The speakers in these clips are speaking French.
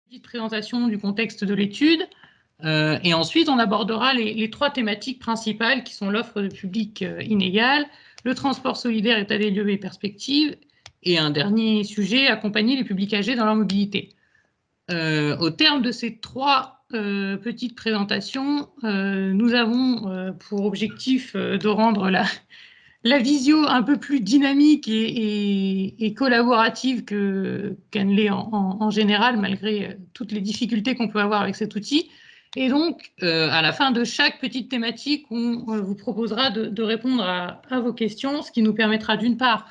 petite présentation du contexte de l'étude. Et ensuite, on abordera les trois thématiques principales qui sont l'offre de public inégale, le transport solidaire, état des lieux et perspectives, et un dernier sujet, accompagner les publics âgés dans leur mobilité. Au terme de ces trois petites présentations, nous avons pour objectif de rendre la visio un peu plus dynamique et collaborative qu'elle l'est en général, malgré toutes les difficultés qu'on peut avoir avec cet outil. Et donc, à la fin de chaque petite thématique, on vous proposera de répondre à vos questions, ce qui nous permettra d'une part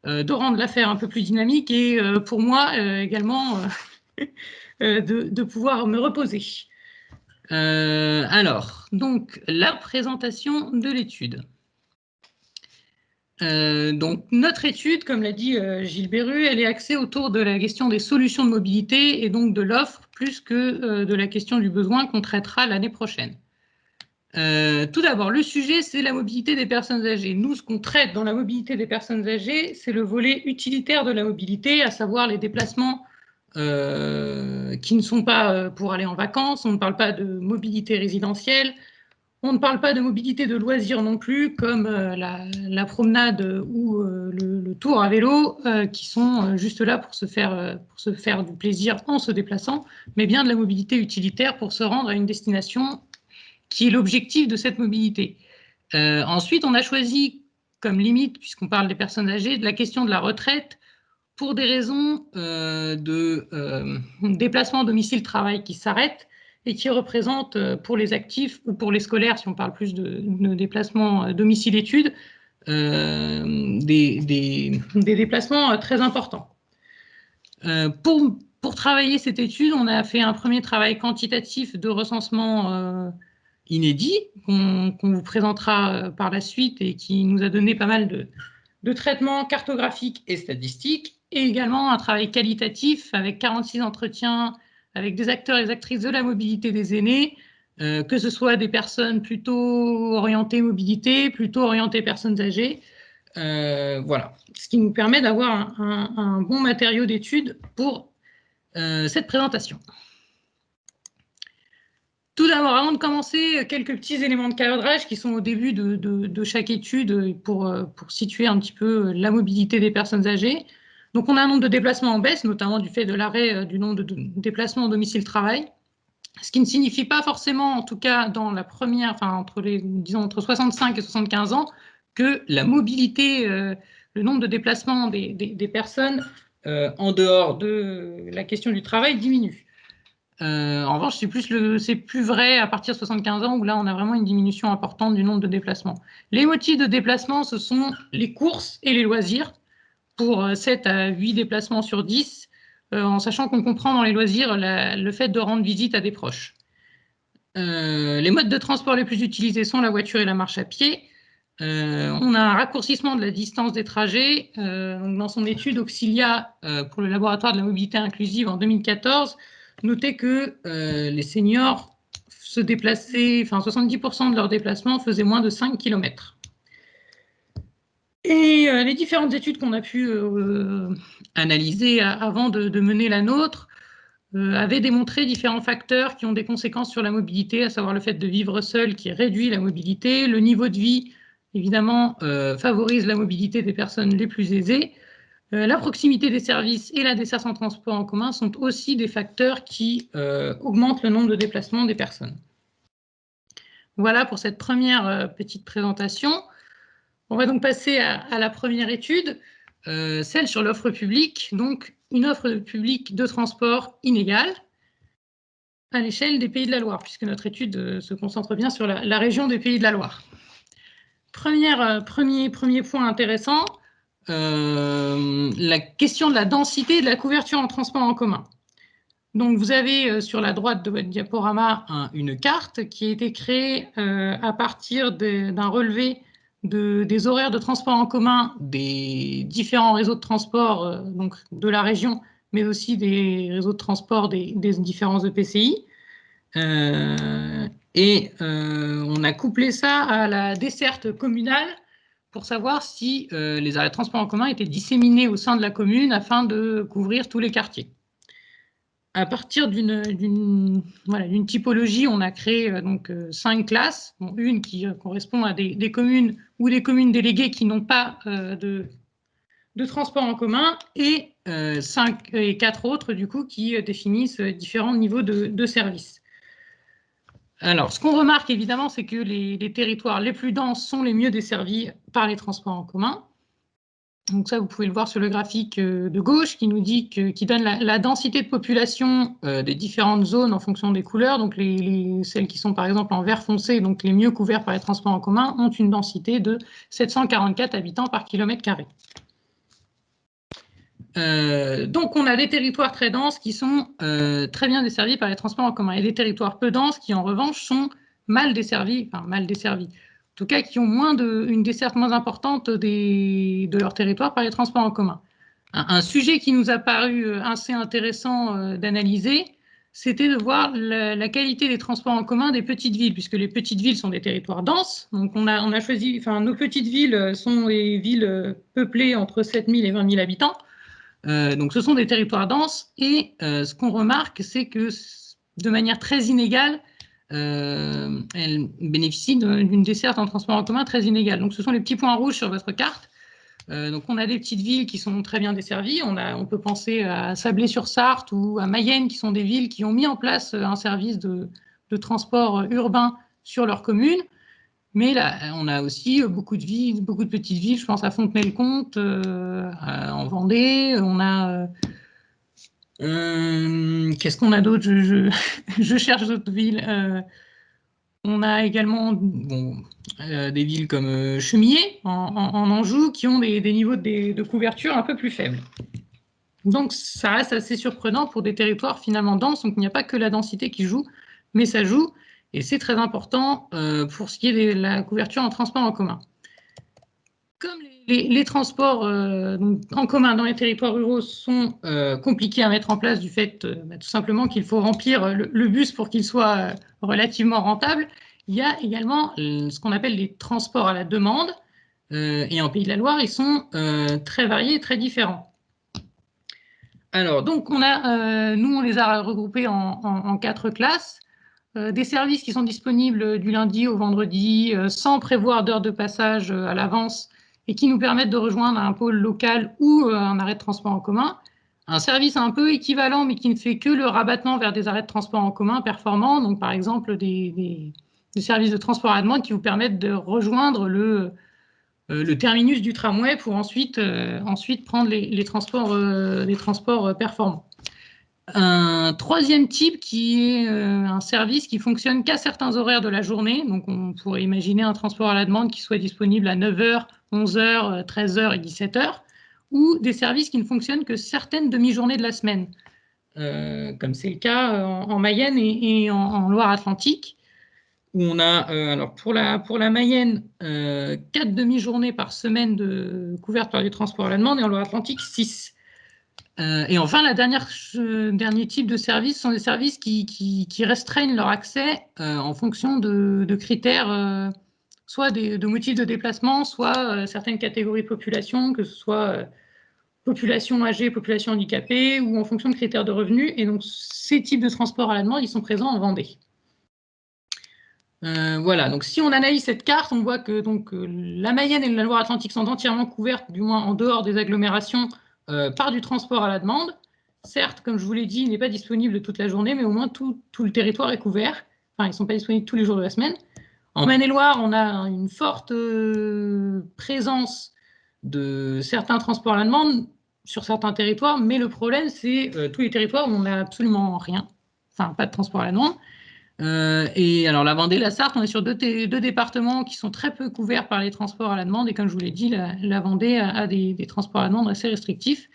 de rendre l'affaire un peu plus dynamique et pour moi également de pouvoir me reposer. Alors, donc, la présentation de l'étude. Donc, notre étude, comme l'a dit Gilles Berru, elle est axée autour de la question des solutions de mobilité et donc de l'offre, plus que de la question du besoin qu'on traitera l'année prochaine. Tout d'abord, le sujet, c'est la mobilité des personnes âgées. Nous, ce qu'on traite dans la mobilité des personnes âgées, c'est le volet utilitaire de la mobilité, à savoir les déplacements qui ne sont pas pour aller en vacances. On ne parle pas de mobilité résidentielle. On ne parle pas de mobilité de loisirs non plus, comme la promenade ou le tour à vélo, qui sont juste là pour se faire du plaisir en se déplaçant, mais bien de la mobilité utilitaire pour se rendre à une destination qui est l'objectif de cette mobilité. Ensuite, on a choisi comme limite, puisqu'on parle des personnes âgées, de la question de la retraite pour des raisons de déplacement domicile-travail qui s'arrêtent et qui représentent pour les actifs ou pour les scolaires, si on parle plus de déplacement domicile-études, des déplacements très importants. Pour travailler cette étude, on a fait un premier travail quantitatif de recensement inédit qu'on vous présentera par la suite et qui nous a donné pas mal de traitements cartographiques et statistiques, et également un travail qualitatif avec 46 entretiens avec des acteurs et des actrices de la mobilité des aînés, que ce soit des personnes plutôt orientées mobilité, plutôt orientées personnes âgées. Voilà, ce qui nous permet d'avoir un bon matériau d'étude pour cette présentation. Tout d'abord, avant de commencer, quelques petits éléments de cadrage qui sont au début de chaque étude pour situer un petit peu la mobilité des personnes âgées. Donc, on a un nombre de déplacements en baisse, notamment du fait de l'arrêt du nombre de déplacements au domicile-travail, ce qui ne signifie pas forcément, en tout cas dans la première, enfin entre 65 et 75 ans, que la mobilité, le nombre de déplacements des personnes en dehors de la question du travail diminue. En revanche, c'est plus vrai à partir de 75 ans où là, on a vraiment une diminution importante du nombre de déplacements. Les motifs de déplacement, ce sont les courses et les loisirs, pour 7 à 8 déplacements sur 10, en sachant qu'on comprend dans les loisirs le fait de rendre visite à des proches. Les modes de transport les plus utilisés sont la voiture et la marche à pied. On a un raccourcissement de la distance des trajets. Donc dans son étude, Auxilia, pour le laboratoire de la mobilité inclusive en 2014, notait que les seniors se déplaçaient, enfin 70% de leurs déplacements faisaient moins de 5 km. Et les différentes études qu'on a pu analyser avant de mener la nôtre avaient démontré différents facteurs qui ont des conséquences sur la mobilité, à savoir le fait de vivre seul qui réduit la mobilité, le niveau de vie, évidemment, favorise la mobilité des personnes les plus aisées. La proximité des services et la desserte en transport en commun sont aussi des facteurs qui augmentent le nombre de déplacements des personnes. Voilà pour cette première petite présentation. On va donc passer à la première étude, celle sur l'offre publique, donc une offre publique de transport inégale à l'échelle des Pays de la Loire, puisque notre étude se concentre bien sur la région des Pays de la Loire. Premier point intéressant, la question de la densité et de la couverture en transport en commun. Donc, vous avez sur la droite de votre diaporama une carte qui a été créée à partir d'un relevé des horaires de transport en commun des différents réseaux de transport donc de la région, mais aussi des réseaux de transport des différents EPCI. On a couplé ça à la desserte communale pour savoir si les arrêts de transport en commun étaient disséminés au sein de la commune afin de couvrir tous les quartiers. à partir d'une typologie, on a créé 5 classes, une qui correspond à des communes ou des communes déléguées qui n'ont pas de transport en commun, et 4 autres du coup qui définissent différents niveaux de service. Alors, ce qu'on remarque évidemment, c'est que les territoires les plus denses sont les mieux desservis par les transports en commun. Donc ça, vous pouvez le voir sur le graphique de gauche qui nous dit qui donne la densité de population des différentes zones en fonction des couleurs. Donc celles qui sont par exemple en vert foncé, donc les mieux couverts par les transports en commun, ont une densité de 744 habitants par kilomètre carré. Donc on a des territoires très denses qui sont très bien desservis par les transports en commun, et des territoires peu denses qui en revanche sont mal desservis, en tout cas qui ont une desserte moins importante de leur territoire par les transports en commun. Un sujet qui nous a paru assez intéressant d'analyser, c'était de voir la qualité des transports en commun des petites villes, puisque les petites villes sont des territoires denses. Donc on a choisi, nos petites villes sont des villes peuplées entre 7 000 et 20 000 habitants. Donc ce sont des territoires denses, et ce qu'on remarque, c'est que de manière très inégale, elles bénéficient d'une desserte en transport en commun très inégale. Donc ce sont les petits points rouges sur votre carte. Donc on a des petites villes qui sont très bien desservies. On peut penser à Sablé-sur-Sarthe ou à Mayenne, qui sont des villes qui ont mis en place un service de transport urbain sur leur commune. Mais là, on a aussi beaucoup de petites villes. Je pense à Fontenay-le-Comte, en Vendée. On a... qu'est-ce qu'on a d'autre? Je cherche d'autres villes. On a également des villes comme Chemillé, en Anjou, qui ont des niveaux de couverture un peu plus faibles. Donc, ça reste assez surprenant pour des territoires finalement denses. Donc, il n'y a pas que la densité qui joue, mais ça joue. Et c'est très important pour ce qui est de la couverture en transport en commun. Comme les transports en commun dans les territoires ruraux sont compliqués à mettre en place du fait tout simplement qu'il faut remplir le bus pour qu'il soit relativement rentable, il y a également ce qu'on appelle les transports à la demande. Et en Pays de la Loire, ils sont très variés et très différents. Alors, donc, nous, on les a regroupés en 4 classes. Des services qui sont disponibles du lundi au vendredi, sans prévoir d'heures de passage à l'avance, et qui nous permettent de rejoindre un pôle local ou un arrêt de transport en commun. Un service un peu équivalent, mais qui ne fait que le rabattement vers des arrêts de transport en commun performants. Donc, par exemple, des services de transport à la demande qui vous permettent de rejoindre le terminus du tramway pour ensuite prendre les transports performants. Un troisième type qui est un service qui fonctionne qu'à certains horaires de la journée. Donc, on pourrait imaginer un transport à la demande qui soit disponible à 9h, 11h, 13h et 17h, ou des services qui ne fonctionnent que certaines demi-journées de la semaine, comme c'est le cas en Mayenne et en Loire-Atlantique, où on a, alors pour la Mayenne, 4 demi-journées par semaine couvertes par du transport à la demande, et en Loire-Atlantique, 6. Et enfin, dernier type de service sont des services qui restreignent leur accès en fonction de critères, soit de motifs de déplacement, soit certaines catégories de population, que ce soit population âgée, population handicapée, ou en fonction de critères de revenus. Et donc, ces types de transports à la demande, ils sont présents en Vendée. Voilà, donc si on analyse cette carte, on voit que la Mayenne et la Loire-Atlantique sont entièrement couvertes, du moins en dehors des agglomérations, par du transport à la demande. Certes, comme je vous l'ai dit, il n'est pas disponible toute la journée, mais au moins tout le territoire est couvert. Enfin, ils ne sont pas disponibles tous les jours de la semaine. En Maine-et-Loire, on a une forte présence de certains transports à la demande sur certains territoires, mais le problème, c'est tous les territoires où on n'a absolument rien, enfin pas de transport à la demande. Et alors la Vendée, la Sarthe, on est sur deux départements qui sont très peu couverts par les transports à la demande, et comme je vous l'ai dit, la Vendée a des transports à la demande assez restrictifs.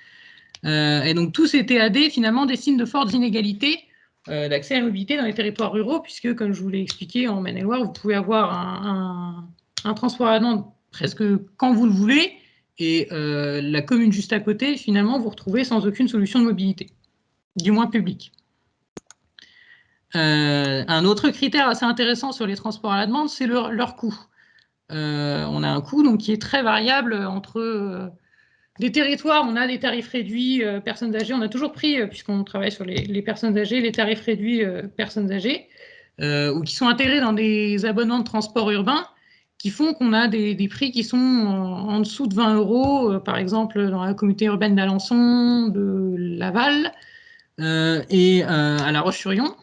Et donc tous ces TAD finalement dessinent de fortes inégalités d'accès à la mobilité dans les territoires ruraux, puisque comme je vous l'ai expliqué, en Maine-et-Loire, vous pouvez avoir un transport à la demande presque quand vous le voulez, et la commune juste à côté, finalement, vous retrouvez sans aucune solution de mobilité, du moins publique. Un autre critère assez intéressant sur les transports à la demande, c'est leur coût. On a un coût qui est très variable entre Des territoires, on a des tarifs réduits personnes âgées. On a toujours pris, puisqu'on travaille sur les personnes âgées, les tarifs réduits personnes âgées, ou qui sont intégrés dans des abonnements de transport urbain, qui font qu'on a des prix qui sont en dessous de 20 €, par exemple dans la communauté urbaine d'Alençon, de Laval et à La Roche-sur-Yon.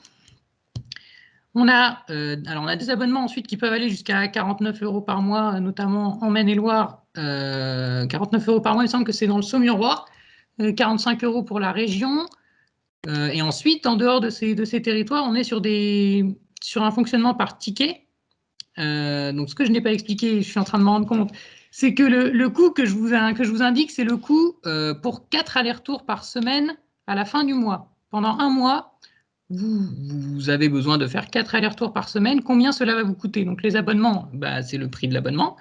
On a des abonnements ensuite qui peuvent aller jusqu'à 49 € par mois, notamment en Maine-et-Loire. 49 € par mois, il me semble que c'est dans le Saumurois. 45 € pour la région. Et ensuite, en dehors de ces territoires, on est sur un fonctionnement par ticket. Donc, ce que je n'ai pas expliqué, je suis en train de me rendre compte, c'est que le coût que je vous indique, c'est le coût pour 4 allers-retours par semaine à la fin du mois. Pendant un mois, vous avez besoin de faire 4 allers-retours par semaine. Combien cela va vous coûter? Donc, les abonnements, c'est le prix de l'abonnement.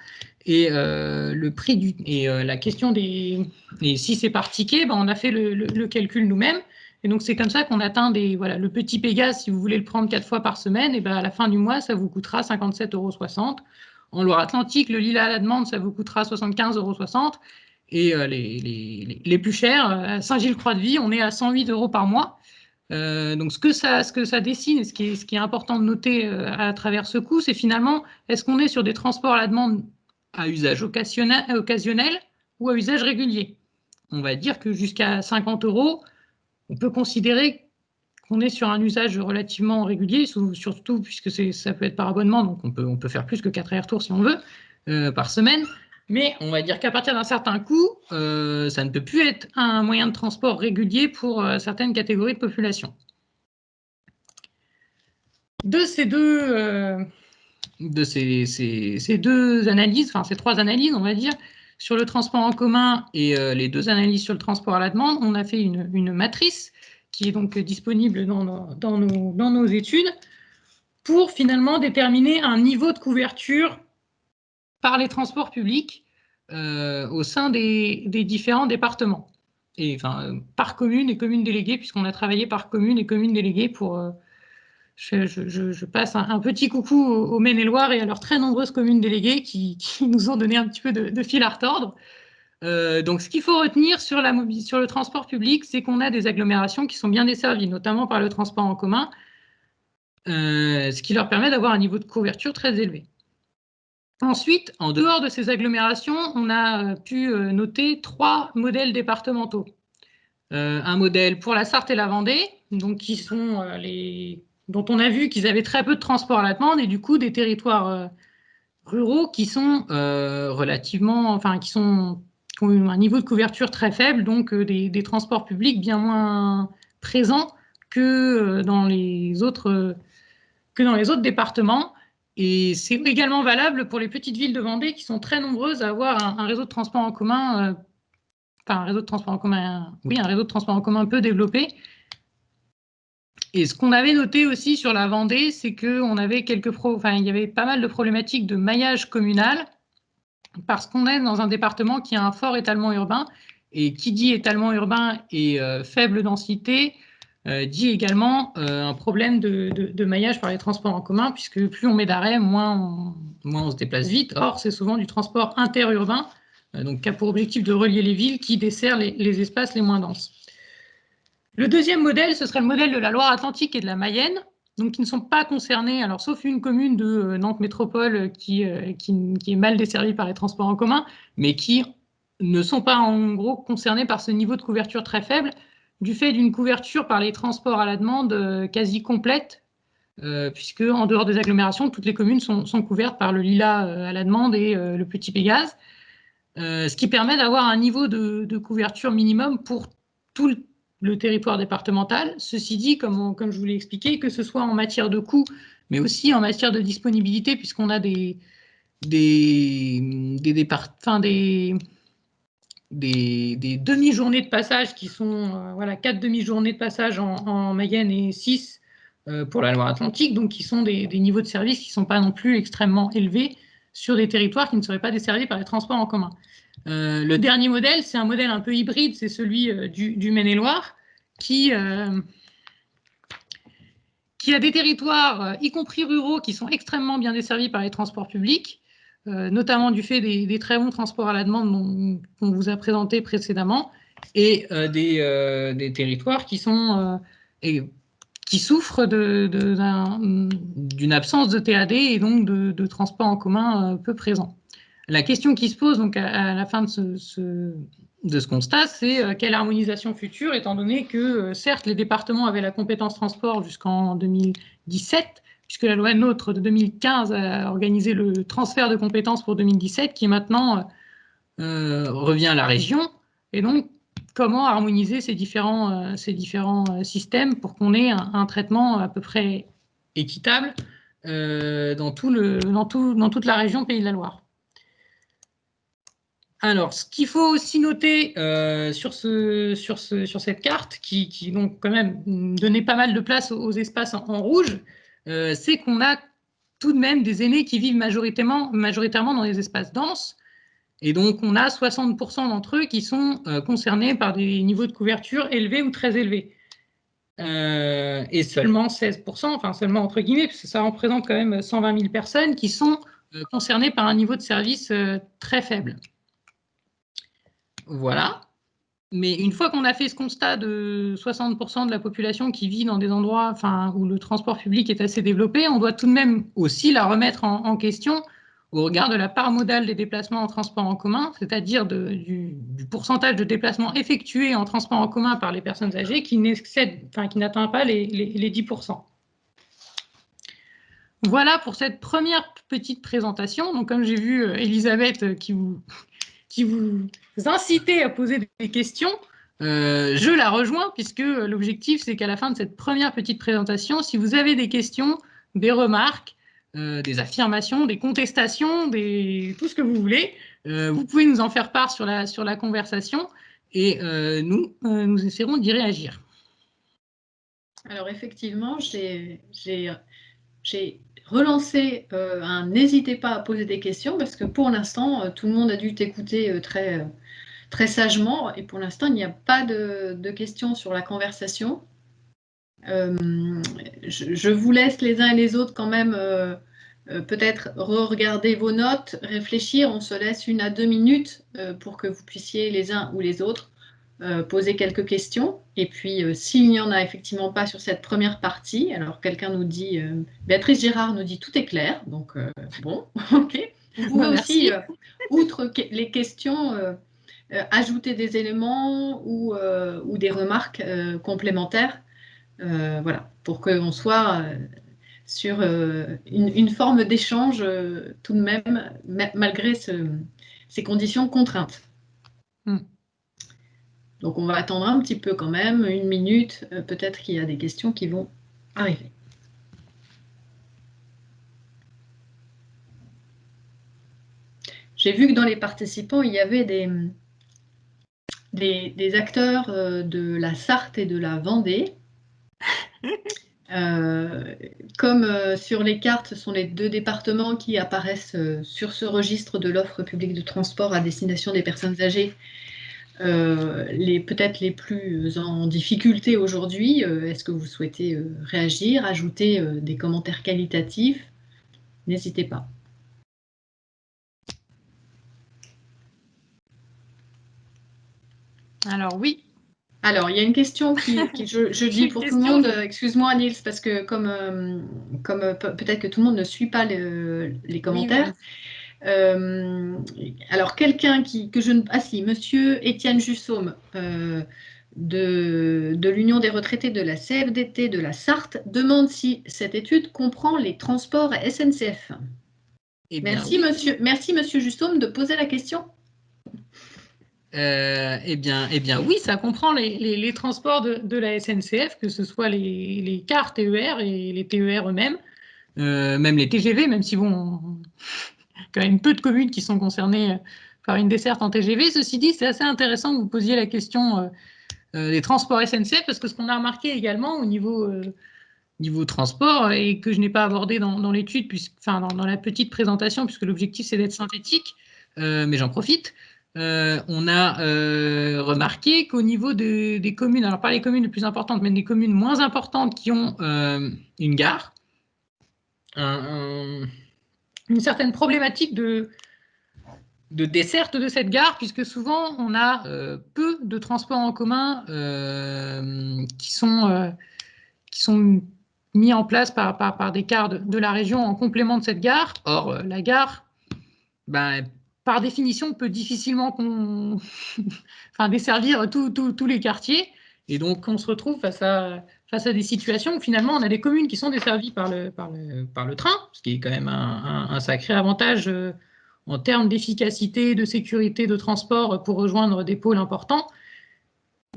Et la question des... Et si c'est par ticket, on a fait le calcul nous-mêmes. Et donc, c'est comme ça qu'on atteint le petit Pégase, si vous voulez le prendre 4 fois par semaine, et à la fin du mois, ça vous coûtera 57,60 €. En Loire-Atlantique, le Lila à la demande, ça vous coûtera 75,60 €. Et les plus chers, à Saint-Gilles-Croix-de-Vie, on est à 108 € par mois. Donc, ce que ça dessine, et ce qui est important de noter à travers ce coût, c'est finalement, est-ce qu'on est sur des transports à la demande à usage occasionnel ou à usage régulier? On va dire que jusqu'à 50 €, on peut considérer qu'on est sur un usage relativement régulier, surtout puisque ça peut être par abonnement, donc on peut faire plus que 4 allers-retours si on veut, par semaine. Mais on va dire qu'à partir d'un certain coût, ça ne peut plus être un moyen de transport régulier pour certaines catégories de population. De ces deux analyses, enfin ces 3 analyses, on va dire, sur le transport en commun et les 2 analyses sur le transport à la demande, on a fait une matrice qui est donc disponible dans nos études pour finalement déterminer un niveau de couverture par les transports publics au sein des différents départements. Et par commune et communes déléguées, puisqu'on a travaillé par commune et communes déléguées pour... Je passe un petit coucou au Maine-et-Loire et à leurs très nombreuses communes déléguées qui nous ont donné un petit peu de fil à retordre. Donc, ce qu'il faut retenir sur le transport public, c'est qu'on a des agglomérations qui sont bien desservies, notamment par le transport en commun, ce qui leur permet d'avoir un niveau de couverture très élevé. Ensuite, en dehors de ces agglomérations, on a pu noter 3 modèles départementaux. Un modèle pour la Sarthe et la Vendée, donc qui sont dont on a vu qu'ils avaient très peu de transport à la demande et du coup des territoires ruraux qui sont qui ont un niveau de couverture très faible, donc des transports publics bien moins présents que dans les autres départements. Et c'est également valable pour les petites villes de Vendée qui sont très nombreuses à avoir un réseau de transport en commun, un réseau de transport en commun peu développé. Et ce qu'on avait noté aussi sur la Vendée, c'est qu'on avait il y avait pas mal de problématiques de maillage communal, parce qu'on est dans un département qui a un fort étalement urbain, et qui dit étalement urbain et faible densité, dit également un problème de maillage par les transports en commun, puisque plus on met d'arrêts, moins on se déplace vite. Or, c'est souvent du transport interurbain, donc qui a pour objectif de relier les villes, qui dessert les espaces les moins denses. Le deuxième modèle, ce serait le modèle de la Loire-Atlantique et de la Mayenne, donc qui ne sont pas concernés, alors sauf une commune de Nantes Métropole qui est mal desservie par les transports en commun, mais qui ne sont pas en gros concernés par ce niveau de couverture très faible, du fait d'une couverture par les transports à la demande quasi complète, puisque en dehors des agglomérations, toutes les communes sont couvertes par le Lila à la demande et le Petit Pégase, ce qui permet d'avoir un niveau de couverture minimum pour tout le territoire départemental. Ceci dit, comme je vous l'ai expliqué, que ce soit en matière de coût, mais aussi en matière de disponibilité, puisqu'on a des demi-journées de passage qui sont 4 demi-journées de passage en Mayenne et 6 pour la Loire-Atlantique, donc qui sont des niveaux de service qui ne sont pas non plus extrêmement élevés sur des territoires qui ne seraient pas desservis par les transports en commun. Le dernier modèle, c'est un modèle un peu hybride, c'est celui du Maine-et-Loire, qui a des territoires, y compris ruraux, qui sont extrêmement bien desservis par les transports publics, notamment du fait des très bons transports à la demande qu'on vous a présenté précédemment, et des territoires qui souffrent d'une absence de TAD et donc de transports en commun peu présents. La question qui se pose donc à la fin de ce constat, c'est quelle harmonisation future, étant donné que, certes, les départements avaient la compétence transport jusqu'en 2017, puisque la loi NOTRe de 2015 a organisé le transfert de compétences pour 2017, qui maintenant revient à la région. Et donc, comment harmoniser ces différents systèmes pour qu'on ait un traitement à peu près équitable dans toute la région Pays de la Loire. Alors, ce qu'il faut aussi noter sur cette carte, qui donc quand même donnait pas mal de place aux espaces en rouge, c'est qu'on a tout de même des aînés qui vivent majoritairement dans les espaces denses. Et donc, on a 60% d'entre eux qui sont concernés par des niveaux de couverture élevés ou très élevés. Et seulement 16%, enfin seulement entre guillemets, parce que ça représente quand même 120 000 personnes qui sont concernées par un niveau de service très faible. Voilà. Mais une fois qu'on a fait ce constat de 60% de la population qui vit dans des endroits où le transport public est assez développé, on doit tout de même aussi la remettre en question au regard de la part modale des déplacements en transport en commun, c'est-à-dire du pourcentage de déplacements effectués en transport en commun par les personnes âgées qui n'atteint pas les 10%. Voilà pour cette première petite présentation. Donc, comme j'ai vu Elisabeth qui vous incitait à poser des questions, je la rejoins, puisque l'objectif, c'est qu'à la fin de cette première petite présentation, si vous avez des questions, des remarques, des affirmations, des contestations, tout ce que vous voulez, vous pouvez nous en faire part sur la conversation, et nous essaierons d'y réagir. Alors effectivement, j'ai relancé un n'hésitez pas à poser des questions, parce que pour l'instant, tout le monde a dû t'écouter très sagement, et pour l'instant, il n'y a pas de questions sur la conversation. Je vous laisse les uns et les autres quand même peut-être re-regarder vos notes, réfléchir. On se laisse 1 à 2 minutes pour que vous puissiez les uns ou les autres poser quelques questions. Et puis, s'il n'y en a effectivement pas sur cette première partie, alors quelqu'un nous dit, Béatrice Girard nous dit tout est clair. Donc, bon, ok. Vous pouvez aussi, outre les questions, ajouter des éléments ou des remarques complémentaires. Voilà, pour qu'on soit sur une forme d'échange tout de même, malgré ces conditions contraintes. Donc on va attendre un petit peu quand même, 1 minute, peut-être qu'il y a des questions qui vont arriver. J'ai vu que dans les participants, il y avait des acteurs de la Sarthe et de la Vendée. Comme sur les cartes, ce sont les 2 départements qui apparaissent sur ce registre de l'offre publique de transport à destination des personnes âgées, peut-être les plus en difficulté aujourd'hui. Est-ce que vous souhaitez réagir, ajouter des commentaires qualitatifs? N'hésitez pas. Alors oui. Alors, il y a une question qui je dis pour tout le monde, excuse-moi Nils, parce que comme peut-être que tout le monde ne suit pas les commentaires. Oui. Alors, quelqu'un monsieur Étienne Jussaume, de l'Union des retraités de la CFDT de la Sarthe, demande si cette étude comprend les transports SNCF. Merci, oui. Monsieur Jussaume de poser la question. Eh bien, oui, ça comprend les transports de la SNCF, que ce soit les cars TER et les TER eux-mêmes, même les TGV, même si bon, quand même peu de communes qui sont concernées par une desserte en TGV. Ceci dit, c'est assez intéressant que vous posiez la question des transports SNCF, parce que ce qu'on a remarqué également au niveau transport, et que je n'ai pas abordé dans l'étude, dans la petite présentation, puisque l'objectif c'est d'être synthétique, mais j'en profite. On a remarqué qu'au niveau des communes, alors pas les communes les plus importantes, mais des communes moins importantes qui ont une gare, une certaine problématique de desserte de cette gare, puisque souvent on a peu de transports en commun qui sont mis en place par des cars de la région en complément de cette gare. Or, la gare, par définition, peut difficilement desservir tous les quartiers. Et donc, on se retrouve face à des situations où finalement, on a des communes qui sont desservies par le train, ce qui est quand même un sacré avantage en termes d'efficacité, de sécurité, de transport pour rejoindre des pôles importants,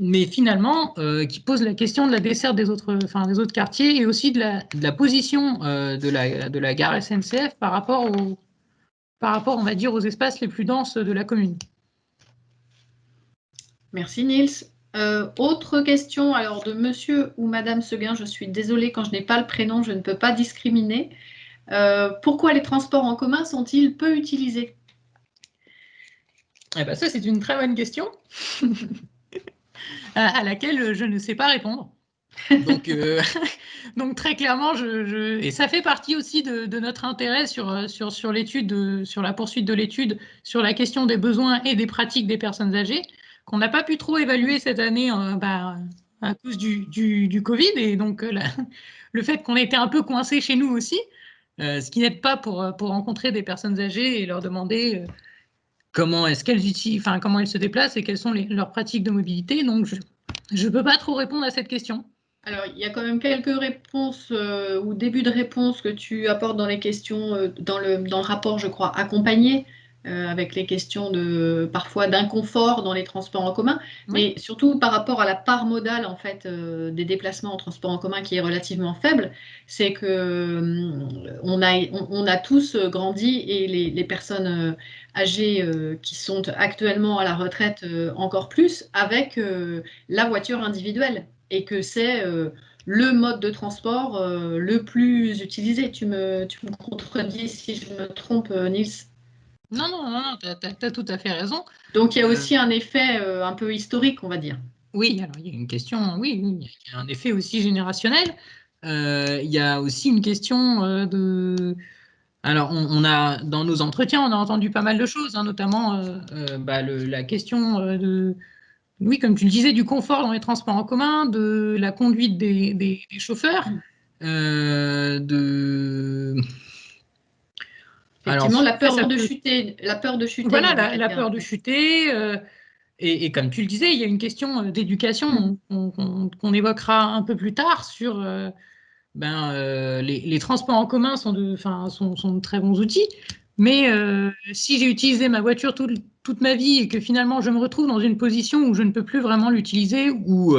mais finalement, qui pose la question de la desserte des autres quartiers et aussi de la position de la gare SNCF par rapport, on va dire, aux espaces les plus denses de la commune. Merci Nils. Autre question alors de monsieur ou madame Seguin, je suis désolée quand je n'ai pas le prénom, je ne peux pas discriminer. Pourquoi les transports en commun sont-ils peu utilisés? Eh ben, ça, c'est une très bonne question à laquelle je ne sais pas répondre. Donc, donc très clairement, et ça fait partie aussi de notre intérêt sur l'étude, sur la poursuite de l'étude, sur la question des besoins et des pratiques des personnes âgées, qu'on n'a pas pu trop évaluer cette année à cause du Covid, et donc le fait qu'on était un peu coincé chez nous aussi, ce qui n'aide pas pour rencontrer des personnes âgées et leur demander comment est-ce qu'elles utilisent, comment elles se déplacent et quelles sont leurs pratiques de mobilité. Donc je ne peux pas trop répondre à cette question. Alors, il y a quand même quelques réponses ou débuts de réponses que tu apportes dans les questions, dans le rapport, je crois, accompagné, avec les questions parfois d'inconfort dans les transports en commun, Oui. mais surtout par rapport à la part modale en fait, des déplacements en transport en commun qui est relativement faible, c'est que on a tous grandi et les personnes âgées qui sont actuellement à la retraite encore plus avec la voiture individuelle. Et que c'est le mode de transport le plus utilisé. Tu me contredis si je me trompe, Nils. Non, tu as tout à fait raison. Donc il y a aussi un effet un peu historique, on va dire. Oui, alors il y a une question, oui, il y a un effet aussi générationnel. Il y a aussi une question Alors, on a, dans nos entretiens, on a entendu pas mal de choses, hein, notamment la question oui, comme tu le disais, du confort dans les transports en commun, de la conduite des chauffeurs, Effectivement, la peur de chuter. La peur de chuter. Voilà, la peur de chuter. Et comme tu le disais, il y a une question d'éducation qu'on évoquera un peu plus tard sur les transports en commun sont de très bons outils, mais si j'ai utilisé ma voiture toute ma vie et que finalement je me retrouve dans une position où je ne peux plus vraiment l'utiliser, ou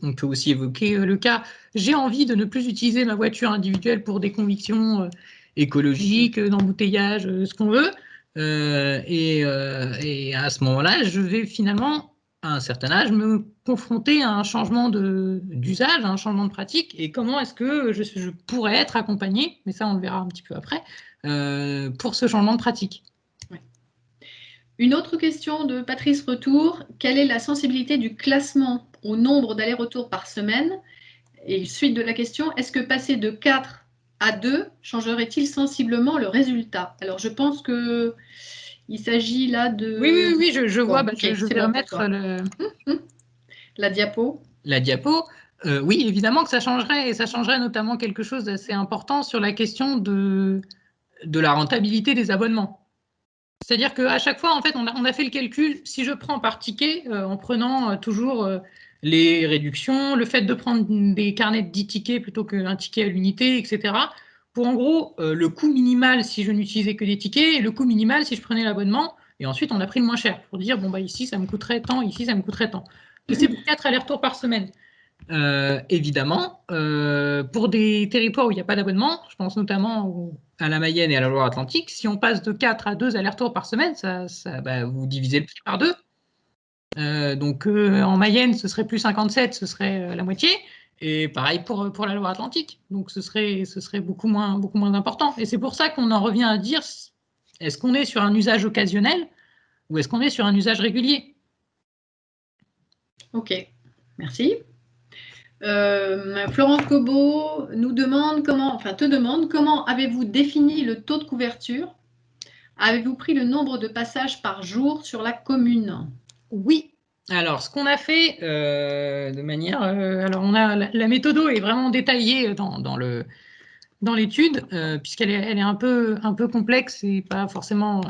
on peut aussi évoquer le cas, j'ai envie de ne plus utiliser ma voiture individuelle pour des convictions écologiques, d'embouteillage, ce qu'on veut, et à ce moment-là, je vais finalement à un certain âge, me confronter à un changement d'usage, à un changement de pratique, et comment est-ce que je pourrais être accompagnée, mais ça on le verra un petit peu après, pour ce changement de pratique. Ouais. Une autre question de Patrice Retour, quelle est la sensibilité du classement au nombre d'allers-retours par semaine? Et suite de la question, est-ce que passer de 4 à 2 changerait-il sensiblement le résultat? Alors je pense que il s'agit là de... Oui, je vois, okay, je vais remettre la diapo. La diapo. Oui, évidemment que ça changerait, et ça changerait notamment quelque chose d'assez important sur la question de la rentabilité des abonnements. C'est-à-dire qu'à chaque fois, en fait, on a fait le calcul, si je prends par ticket, en prenant toujours les réductions, le fait de prendre des carnets de 10 tickets plutôt qu'un ticket à l'unité, etc., pour en gros le coût minimal si je n'utilisais que des tickets et le coût minimal si je prenais l'abonnement, et ensuite on a pris le moins cher pour dire, bon, bah ici ça me coûterait tant, ici ça me coûterait tant. Et c'est pour 4 allers-retours par semaine. Évidemment, pour des territoires où il n'y a pas d'abonnement, je pense notamment à la Mayenne et à la Loire-Atlantique, si on passe de 4 à 2 allers-retours par semaine, vous divisez le prix par 2. Donc en Mayenne, ce serait plus 57, ce serait la moitié. Et pareil pour la Loire-Atlantique. Donc ce serait beaucoup moins important. Et c'est pour ça qu'on en revient à dire, est-ce qu'on est sur un usage occasionnel ou est-ce qu'on est sur un usage régulier? Ok, merci. Florence Gobot nous demande te demande comment avez-vous défini le taux de couverture? Avez-vous pris le nombre de passages par jour sur la commune? Oui. Alors, ce qu'on a fait de manière... alors, on a la méthode est vraiment détaillée dans l'étude, puisqu'elle elle est un peu complexe et pas forcément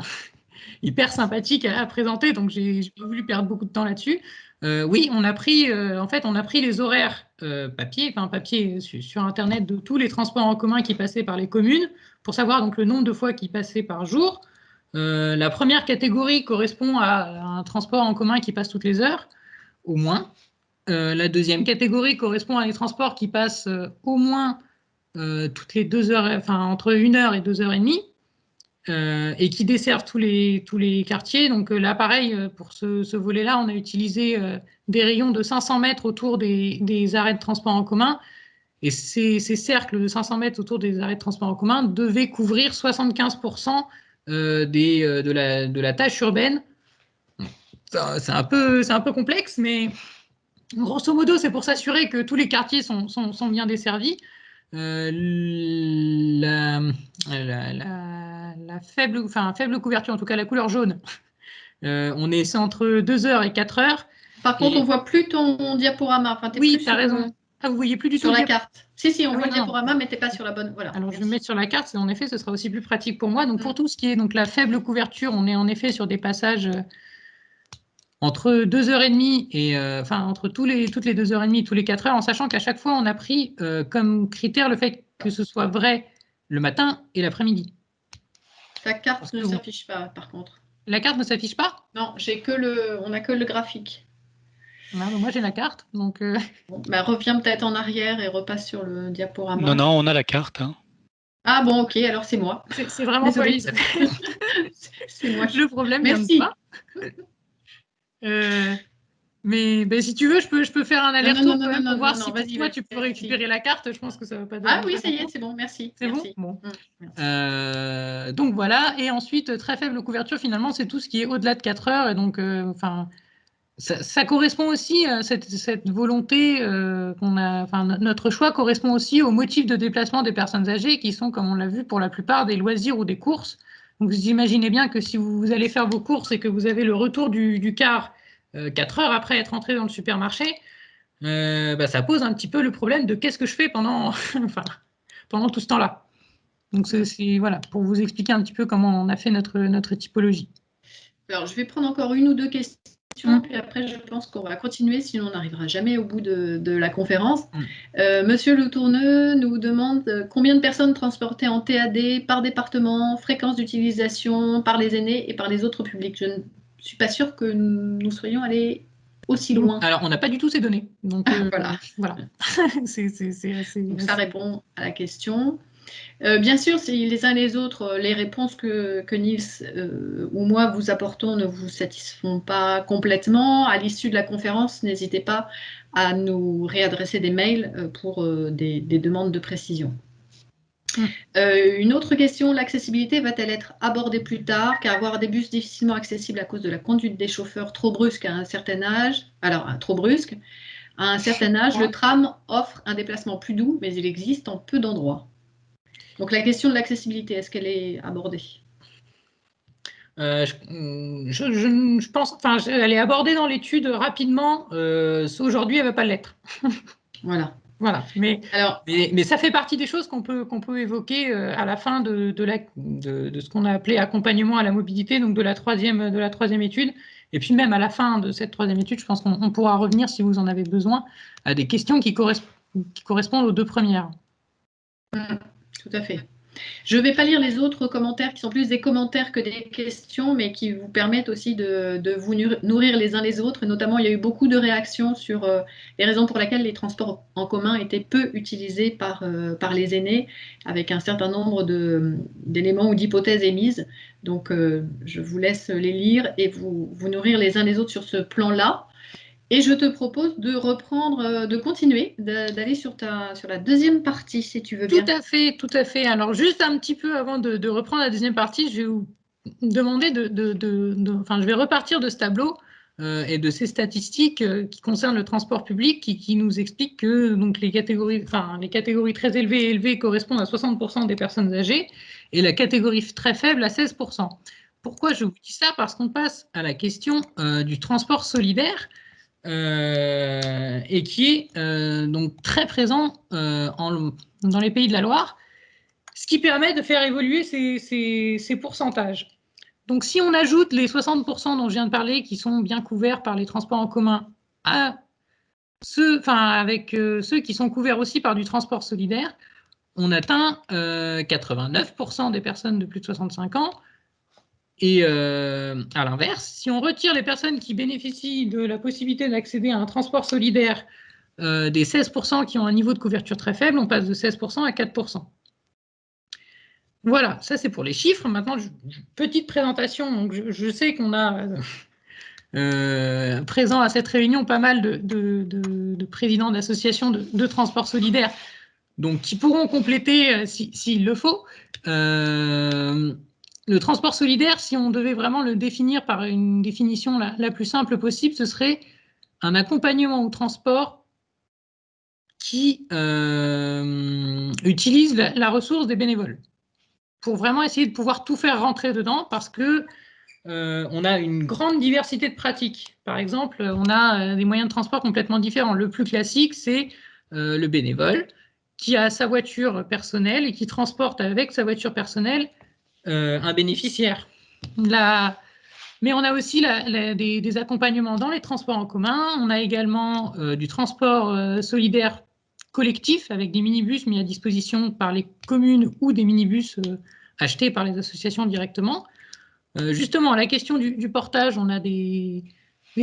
hyper sympathique à présenter, donc j'ai pas voulu perdre beaucoup de temps là-dessus. Oui, on a pris les horaires papier sur Internet de tous les transports en commun qui passaient par les communes pour savoir donc le nombre de fois qu'ils passaient par jour. La première catégorie correspond à un transport en commun qui passe toutes les heures, au moins. La deuxième catégorie correspond à des transports qui passent au moins toutes les 2 heures, enfin entre 1 heure et 2 heures et demie. Et qui desservent tous les quartiers. Donc là, pareil, pour ce volet-là, on a utilisé des rayons de 500 mètres autour des arrêts de transport en commun. Et ces cercles de 500 mètres autour des arrêts de transport en commun devaient couvrir 75% de la tâche urbaine. C'est un peu complexe, mais grosso modo, c'est pour s'assurer que tous les quartiers sont bien desservis. La faible couverture, en tout cas la couleur jaune, on est entre 2 heures et 4 heures. Par contre, on ne voit plus ton diaporama. Enfin, oui, tu as raison. Ah, vous voyez plus du tout sur la carte. Si, on voit le non. diaporama, mais tu n'es pas sur la bonne. Voilà. Alors, je vais me mettre sur la carte, en effet, ce sera aussi plus pratique pour moi. Donc, pour tout ce qui est donc, la faible couverture, on est en effet sur des passages entre 2 heures et demie et entre toutes les 2 heures et demie et tous les 4 heures, en sachant qu'à chaque fois, on a pris comme critère le fait que ce soit vrai le matin et l'après-midi. Ta carte ne s'affiche pas, par contre. La carte ne s'affiche pas? Non, on n'a que le graphique. Ah, moi, j'ai la carte. Donc, Bon, reviens peut-être en arrière et repasse sur le diaporama. Non, on a la carte. Hein. Ah bon, ok, alors c'est moi. C'est vraiment pas Isabelle. C'est moi. Le problème Merci. vient de toi. Mais si tu veux, je peux faire un aller-retour pour voir si pour toi tu peux récupérer la carte. Je pense que ça va pas donner. Ah oui, ça y est, c'est bon, merci. C'est bon. Donc voilà. Et ensuite, très faible couverture, finalement, c'est tout ce qui est au-delà de 4 heures. Et donc, ça correspond aussi à cette volonté qu'on a. Notre choix correspond aussi aux motifs de déplacement des personnes âgées qui sont, comme on l'a vu, pour la plupart des loisirs ou des courses. Donc vous imaginez bien que si vous allez faire vos courses et que vous avez le retour du car 4 heures après être entré dans le supermarché, ça pose un petit peu le problème de qu'est-ce que je fais pendant tout ce temps-là. Donc c'est voilà, pour vous expliquer un petit peu comment on a fait notre typologie. Alors je vais prendre encore une ou deux questions, puis après je pense qu'on va continuer, sinon on n'arrivera jamais au bout de la conférence. Monsieur Le Tourneux nous demande combien de personnes transportées en TAD par département, fréquence d'utilisation par les aînés et par les autres publics. Je ne suis pas sûre que nous soyons allés aussi loin. Alors, on n'a pas du tout ces données. Donc, voilà. Donc, ça répond à la question. Bien sûr, si les uns et les autres, les réponses que Nils ou moi vous apportons ne vous satisfont pas complètement, à l'issue de la conférence, n'hésitez pas à nous réadresser des mails pour des demandes de précision. Une autre question, l'accessibilité va-t-elle être abordée plus tard, car avoir des bus difficilement accessibles à cause de la conduite des chauffeurs trop brusque à un certain âge, le tram offre un déplacement plus doux, mais il existe en peu d'endroits. Donc la question de l'accessibilité, est-ce qu'elle est abordée? Je pense, elle est abordée dans l'étude rapidement. Aujourd'hui, elle ne va pas l'être. Voilà. Mais ça fait partie des choses qu'on peut évoquer à la fin de ce qu'on a appelé accompagnement à la mobilité, donc de la troisième étude. Et puis même à la fin de cette troisième étude, je pense qu'on pourra revenir, si vous en avez besoin, à des questions qui correspondent aux deux premières. Tout à fait. Je ne vais pas lire les autres commentaires qui sont plus des commentaires que des questions, mais qui vous permettent aussi de vous nourrir les uns les autres. Notamment, il y a eu beaucoup de réactions sur les raisons pour lesquelles les transports en commun étaient peu utilisés par les aînés, avec un certain nombre d'éléments ou d'hypothèses émises. Donc, je vous laisse les lire et vous nourrir les uns les autres sur ce plan-là. Et je te propose de continuer, d'aller sur la deuxième partie, si tu veux bien. Tout à fait. Alors, juste un petit peu avant de reprendre la deuxième partie, je vais vous demander je vais repartir de ce tableau et de ces statistiques qui concernent le transport public qui nous expliquent que donc, les catégories très élevées et élevées correspondent à 60% des personnes âgées et la catégorie très faible à 16%. Pourquoi je vous dis ça? Parce qu'on passe à la question du transport solidaire et qui est donc très présent dans les Pays de la Loire, ce qui permet de faire évoluer ces pourcentages. Donc, si on ajoute les 60% dont je viens de parler, qui sont bien couverts par les transports en commun, avec ceux qui sont couverts aussi par du transport solidaire, on atteint 89% des personnes de plus de 65 ans. Et à l'inverse, si on retire les personnes qui bénéficient de la possibilité d'accéder à un transport solidaire des 16% qui ont un niveau de couverture très faible, on passe de 16% à 4%. Voilà, ça c'est pour les chiffres. Maintenant, petite présentation. Donc, je sais qu'on a présent à cette réunion pas mal de présidents d'associations de transport solidaire, donc qui pourront compléter s'il le faut. Le transport solidaire, si on devait vraiment le définir par une définition la plus simple possible, ce serait un accompagnement au transport qui utilise la ressource des bénévoles, pour vraiment essayer de pouvoir tout faire rentrer dedans, parce que on a une grande diversité de pratiques. Par exemple, on a des moyens de transport complètement différents. Le plus classique, c'est le bénévole qui a sa voiture personnelle et qui transporte avec sa voiture personnelle un bénéficiaire. Mais on a aussi des accompagnements dans les transports en commun. On a également du transport solidaire collectif avec des minibus mis à disposition par les communes ou des minibus achetés par les associations directement. Justement, à la question du portage, on a des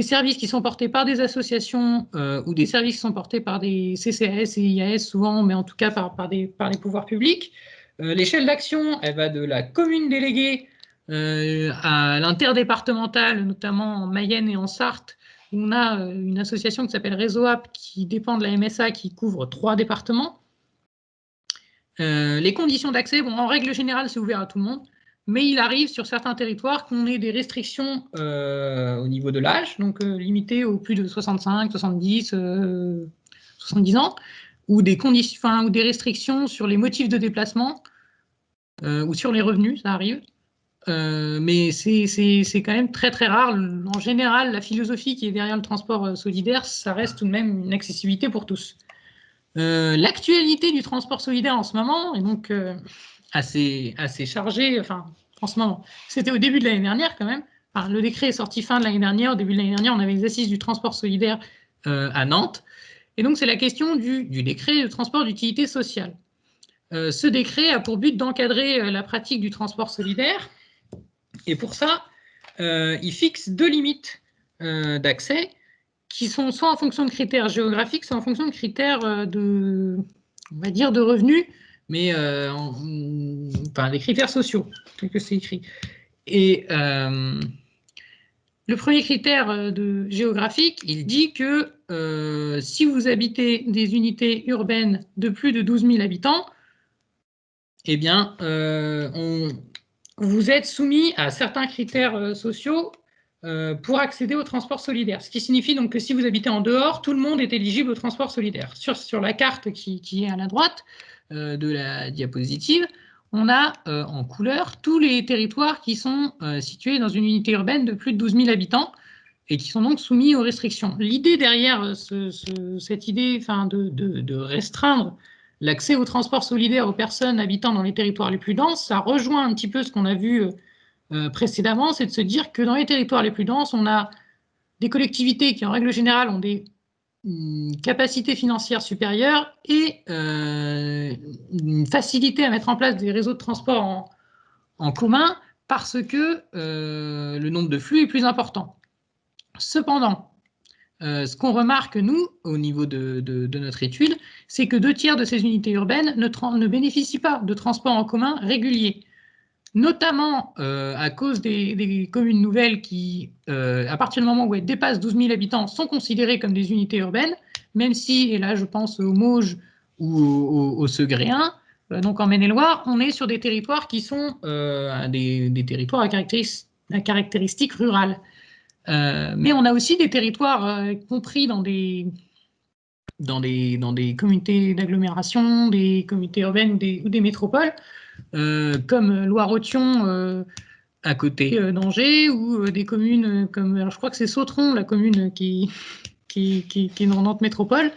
services qui sont portés par des associations ou des services qui sont portés par des CCAS et IAS souvent, mais en tout cas par les pouvoirs publics. L'échelle d'action, elle va de la commune déléguée à l'interdépartemental, notamment en Mayenne et en Sarthe. On a une association qui s'appelle Réseau App qui dépend de la MSA qui couvre 3 départements. Les conditions d'accès, bon, en règle générale, c'est ouvert à tout le monde. Mais il arrive sur certains territoires qu'on ait des restrictions au niveau de l'âge, donc limité aux plus de 65, 70, 70 ans, ou des restrictions sur les motifs de déplacement ou sur les revenus, ça arrive. Mais c'est quand même très très rare. En général, la philosophie qui est derrière le transport solidaire, ça reste tout de même une accessibilité pour tous. L'actualité du transport solidaire en ce moment est donc assez chargée, enfin, en ce moment. C'était au début de l'année dernière quand même. Enfin, le décret est sorti fin de l'année dernière. Au début de l'année dernière, on avait les assises du transport solidaire à Nantes. Et donc, c'est la question du décret de transport d'utilité sociale. Ce décret a pour but d'encadrer la pratique du transport solidaire. Et pour ça, il fixe 2 limites d'accès qui sont soit en fonction de critères géographiques, soit en fonction de critères on va dire de revenus, mais des critères sociaux, tel que c'est écrit. Et le premier critère géographique, il dit que si vous habitez des unités urbaines de plus de 12 000 habitants, eh bien, vous êtes soumis à certains critères sociaux pour accéder au transport solidaire. Ce qui signifie donc que si vous habitez en dehors, tout le monde est éligible au transport solidaire. Sur la carte qui est à la droite de la diapositive, on a en couleur tous les territoires qui sont situés dans une unité urbaine de plus de 12 000 habitants et qui sont donc soumis aux restrictions. L'idée derrière cette idée de restreindre l'accès au transport solidaire aux personnes habitant dans les territoires les plus denses, ça rejoint un petit peu ce qu'on a vu précédemment, c'est de se dire que dans les territoires les plus denses, on a des collectivités qui, en règle générale, ont des capacités financières supérieures et une facilité à mettre en place des réseaux de transport en commun parce que le nombre de flux est plus important. Cependant, ce qu'on remarque, nous, au niveau de notre étude, c'est que 2 tiers de ces unités urbaines ne bénéficient pas de transports en commun réguliers, notamment à cause des communes nouvelles qui, à partir du moment où elles dépassent 12 000 habitants, sont considérées comme des unités urbaines, même si, et là je pense aux Mauges ou aux Segréens, donc en Maine-et-Loire, on est sur des territoires qui sont des territoires à caractéristiques rurales. Mais on a aussi des territoires compris dans des communautés d'agglomération, des communautés urbaines ou des métropoles, comme Loire-Othion à côté d'Angers, ou des communes comme, alors je crois que c'est Sautron, la commune qui est dans Nantes Métropole,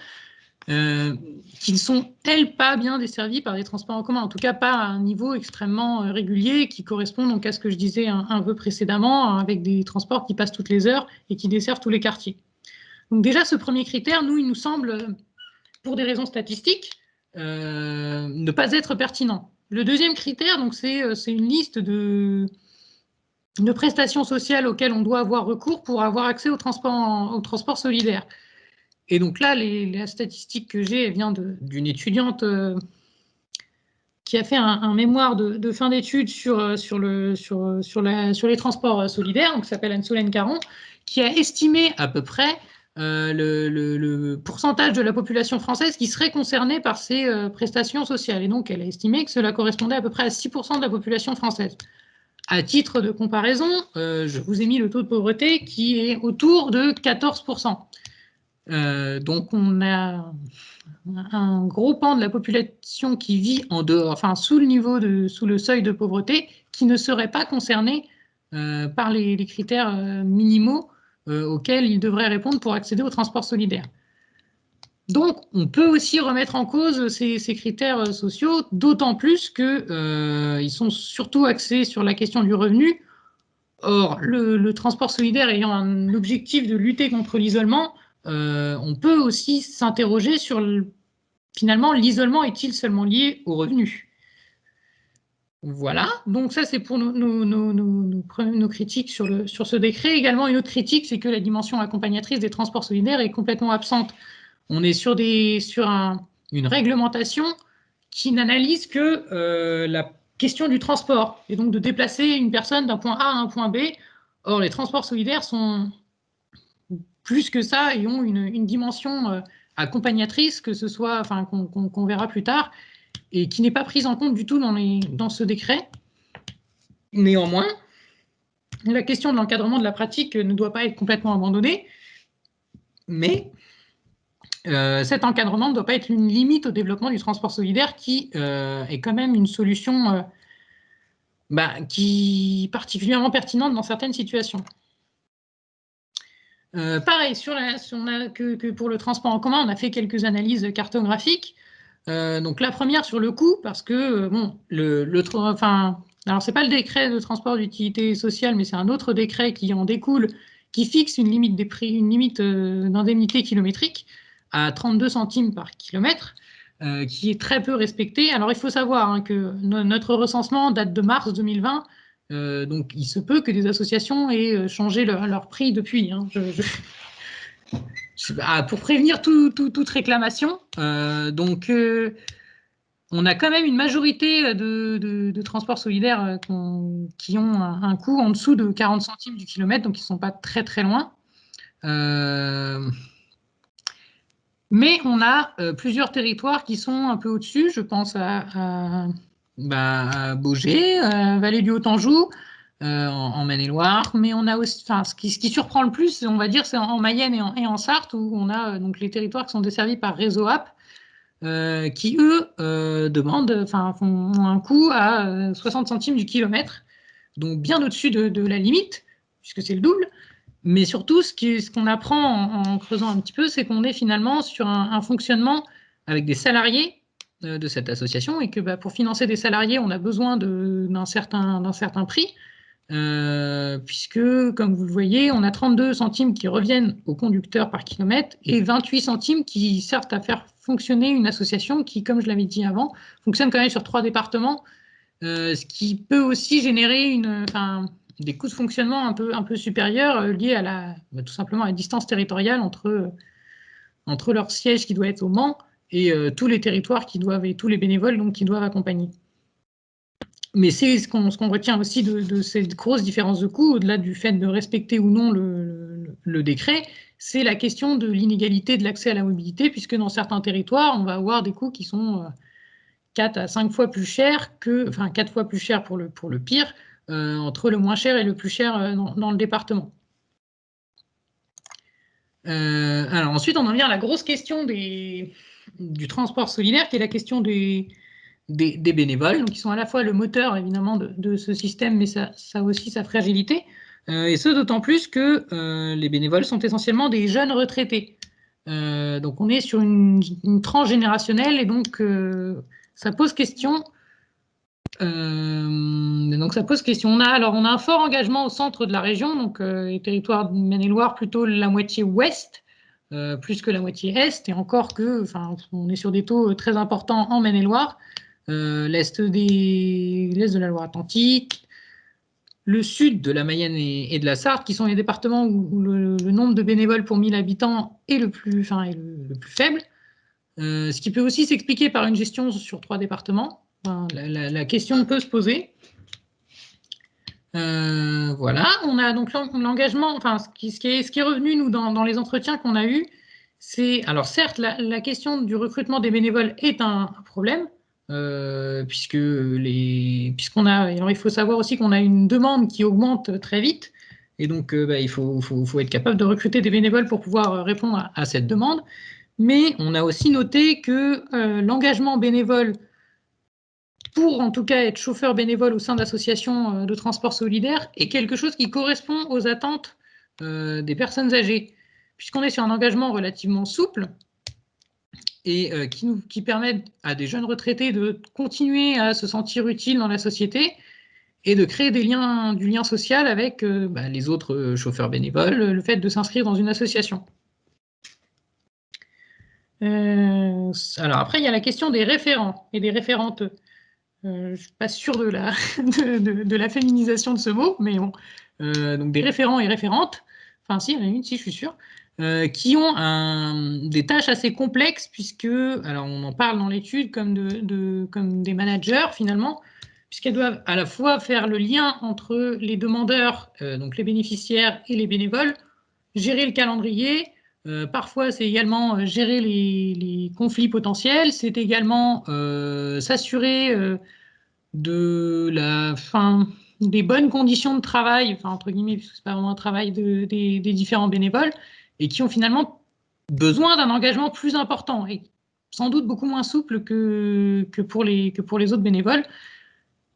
qui ne sont, elles, pas bien desservies par des transports en commun, en tout cas pas à un niveau extrêmement régulier, qui correspond donc à ce que je disais un peu précédemment, avec des transports qui passent toutes les heures et qui desservent tous les quartiers. Donc déjà, ce premier critère, nous, il nous semble, pour des raisons statistiques, ne pas être pertinent. Le deuxième critère, donc, c'est une liste de prestations sociales auxquelles on doit avoir recours pour avoir accès au transport solidaire. Et donc là, la statistique que j'ai, elle vient d'une étudiante qui a fait un mémoire de fin d'études sur les transports solidaires, donc qui s'appelle Anne-Solène Caron, qui a estimé à peu près le pourcentage de la population française qui serait concernée par ces prestations sociales. Et donc, elle a estimé que cela correspondait à peu près à 6% de la population française. À titre de comparaison, je vous ai mis le taux de pauvreté qui est autour de 14%. Donc, on a un gros pan de la population qui vit en dehors, enfin sous le seuil de pauvreté, qui ne serait pas concerné par les critères minimaux auxquels il devrait répondre pour accéder au transport solidaire. Donc, on peut aussi remettre en cause ces critères sociaux, d'autant plus qu'ils sont surtout axés sur la question du revenu. Or, le transport solidaire ayant un objectif de lutter contre l'isolement, on peut aussi s'interroger sur, finalement, l'isolement est-il seulement lié au revenu? Voilà, donc ça c'est pour nos critiques sur ce décret. Également, une autre critique, c'est que la dimension accompagnatrice des transports solidaires est complètement absente. On est sur une réglementation qui n'analyse que la question du transport, et donc de déplacer une personne d'un point A à un point B. Or, les transports solidaires sont plus que ça et ont une dimension accompagnatrice, que ce soit, enfin, qu'on verra plus tard, et qui n'est pas prise en compte du tout dans ce décret. Néanmoins, la question de l'encadrement de la pratique ne doit pas être complètement abandonnée, mais cet encadrement ne doit pas être une limite au développement du transport solidaire, qui est quand même une solution qui est particulièrement pertinente dans certaines situations. Pareil, que pour le transport en commun, on a fait quelques analyses cartographiques. Donc la première sur le coût, parce que bon, alors c'est pas le décret de transport d'utilité sociale, mais c'est un autre décret qui en découle, qui fixe une limite des prix, une limite d'indemnité kilométrique à 32 centimes par kilomètre, qui est très peu respectée. Alors il faut savoir que notre recensement date de mars 2020. Donc, il se peut que des associations aient changé leur prix depuis. Pour prévenir toute réclamation. Donc, on a quand même une majorité de transports solidaires qui ont un coût en dessous de 40 centimes du kilomètre, donc ils ne sont pas très très loin. Mais on a plusieurs territoires qui sont un peu au-dessus. Je pense à Baugé, Vallée du Haut-Anjou, en Maine-et-Loire, mais on a aussi, enfin, ce qui surprend le plus, on va dire, c'est en Mayenne et en Sarthe, où on a donc les territoires qui sont desservis par Réseau App, qui eux ont un coût à 60 centimes du kilomètre, donc bien au-dessus de la limite, puisque c'est le double. Mais surtout, ce qu'on apprend en creusant un petit peu, c'est qu'on est finalement sur un fonctionnement avec des salariés de cette association, et que pour financer des salariés, on a besoin d'un certain prix, puisque, comme vous le voyez, on a 32 centimes qui reviennent au conducteur par kilomètre et 28 centimes qui servent à faire fonctionner une association qui, comme je l'avais dit avant, fonctionne quand même sur 3 départements, ce qui peut aussi générer des coûts de fonctionnement un peu supérieurs, liés à tout simplement à la distance territoriale entre leur siège qui doit être au Mans et tous les territoires et tous les bénévoles donc, qui doivent accompagner. Mais c'est ce qu'on retient aussi de cette grosse différence de coût, au-delà du fait de respecter ou non le décret, c'est la question de l'inégalité de l'accès à la mobilité, puisque dans certains territoires, on va avoir des coûts qui sont 4 à 5 fois plus chers, 4 fois plus cher pour le pire, entre le moins cher et le plus cher dans le département. Alors ensuite, on en vient à la grosse question du transport solidaire, qui est la question des bénévoles, donc qui sont à la fois le moteur évidemment de ce système, mais ça a aussi sa fragilité, et ce d'autant plus que les bénévoles sont essentiellement des jeunes retraités. Donc on est sur une tranche générationnelle, et donc ça pose question. On a un fort engagement au centre de la région, donc les territoires de Maine-et-Loire, plutôt la moitié ouest, plus que la moitié est, et encore que, enfin, on est sur des taux très importants en Maine-et-Loire. L'est de la Loire-Atlantique, le sud de la Mayenne et de la Sarthe, qui sont les départements où le nombre de bénévoles pour 1000 habitants est le plus faible. Ce qui peut aussi s'expliquer par une gestion sur 3 départements. Enfin, la question peut se poser. Voilà, on a donc l'engagement, enfin, ce qui est revenu, nous, dans les entretiens qu'on a eus, c'est, alors certes, la question du recrutement des bénévoles est un problème, puisqu'on a, alors il faut savoir aussi qu'on a une demande qui augmente très vite, et donc il faut être capable de recruter des bénévoles pour pouvoir répondre à cette demande. Mais on a aussi noté que l'engagement bénévole, pour en tout cas être chauffeur bénévole au sein d'associations de transport solidaire, est quelque chose qui correspond aux attentes des personnes âgées, puisqu'on est sur un engagement relativement souple et qui permet à des jeunes retraités de continuer à se sentir utiles dans la société et de créer du lien social avec les autres chauffeurs bénévoles, le fait de s'inscrire dans une association. Alors après, il y a la question des référents et des référentes. Je ne suis pas sûre de la féminisation de ce mot, mais bon. Donc des référents et référentes, enfin si, il y en a une, si, je suis sûre, qui ont des tâches assez complexes, puisque, alors on en parle dans l'étude comme des managers finalement, puisqu'elles doivent à la fois faire le lien entre les demandeurs, donc les bénéficiaires et les bénévoles, gérer le calendrier. Parfois, c'est également gérer les conflits potentiels, c'est également s'assurer des bonnes conditions de travail, enfin, entre guillemets, puisque ce n'est pas vraiment un travail des différents bénévoles, et qui ont finalement besoin d'un engagement plus important, et sans doute beaucoup moins souple que pour les autres bénévoles.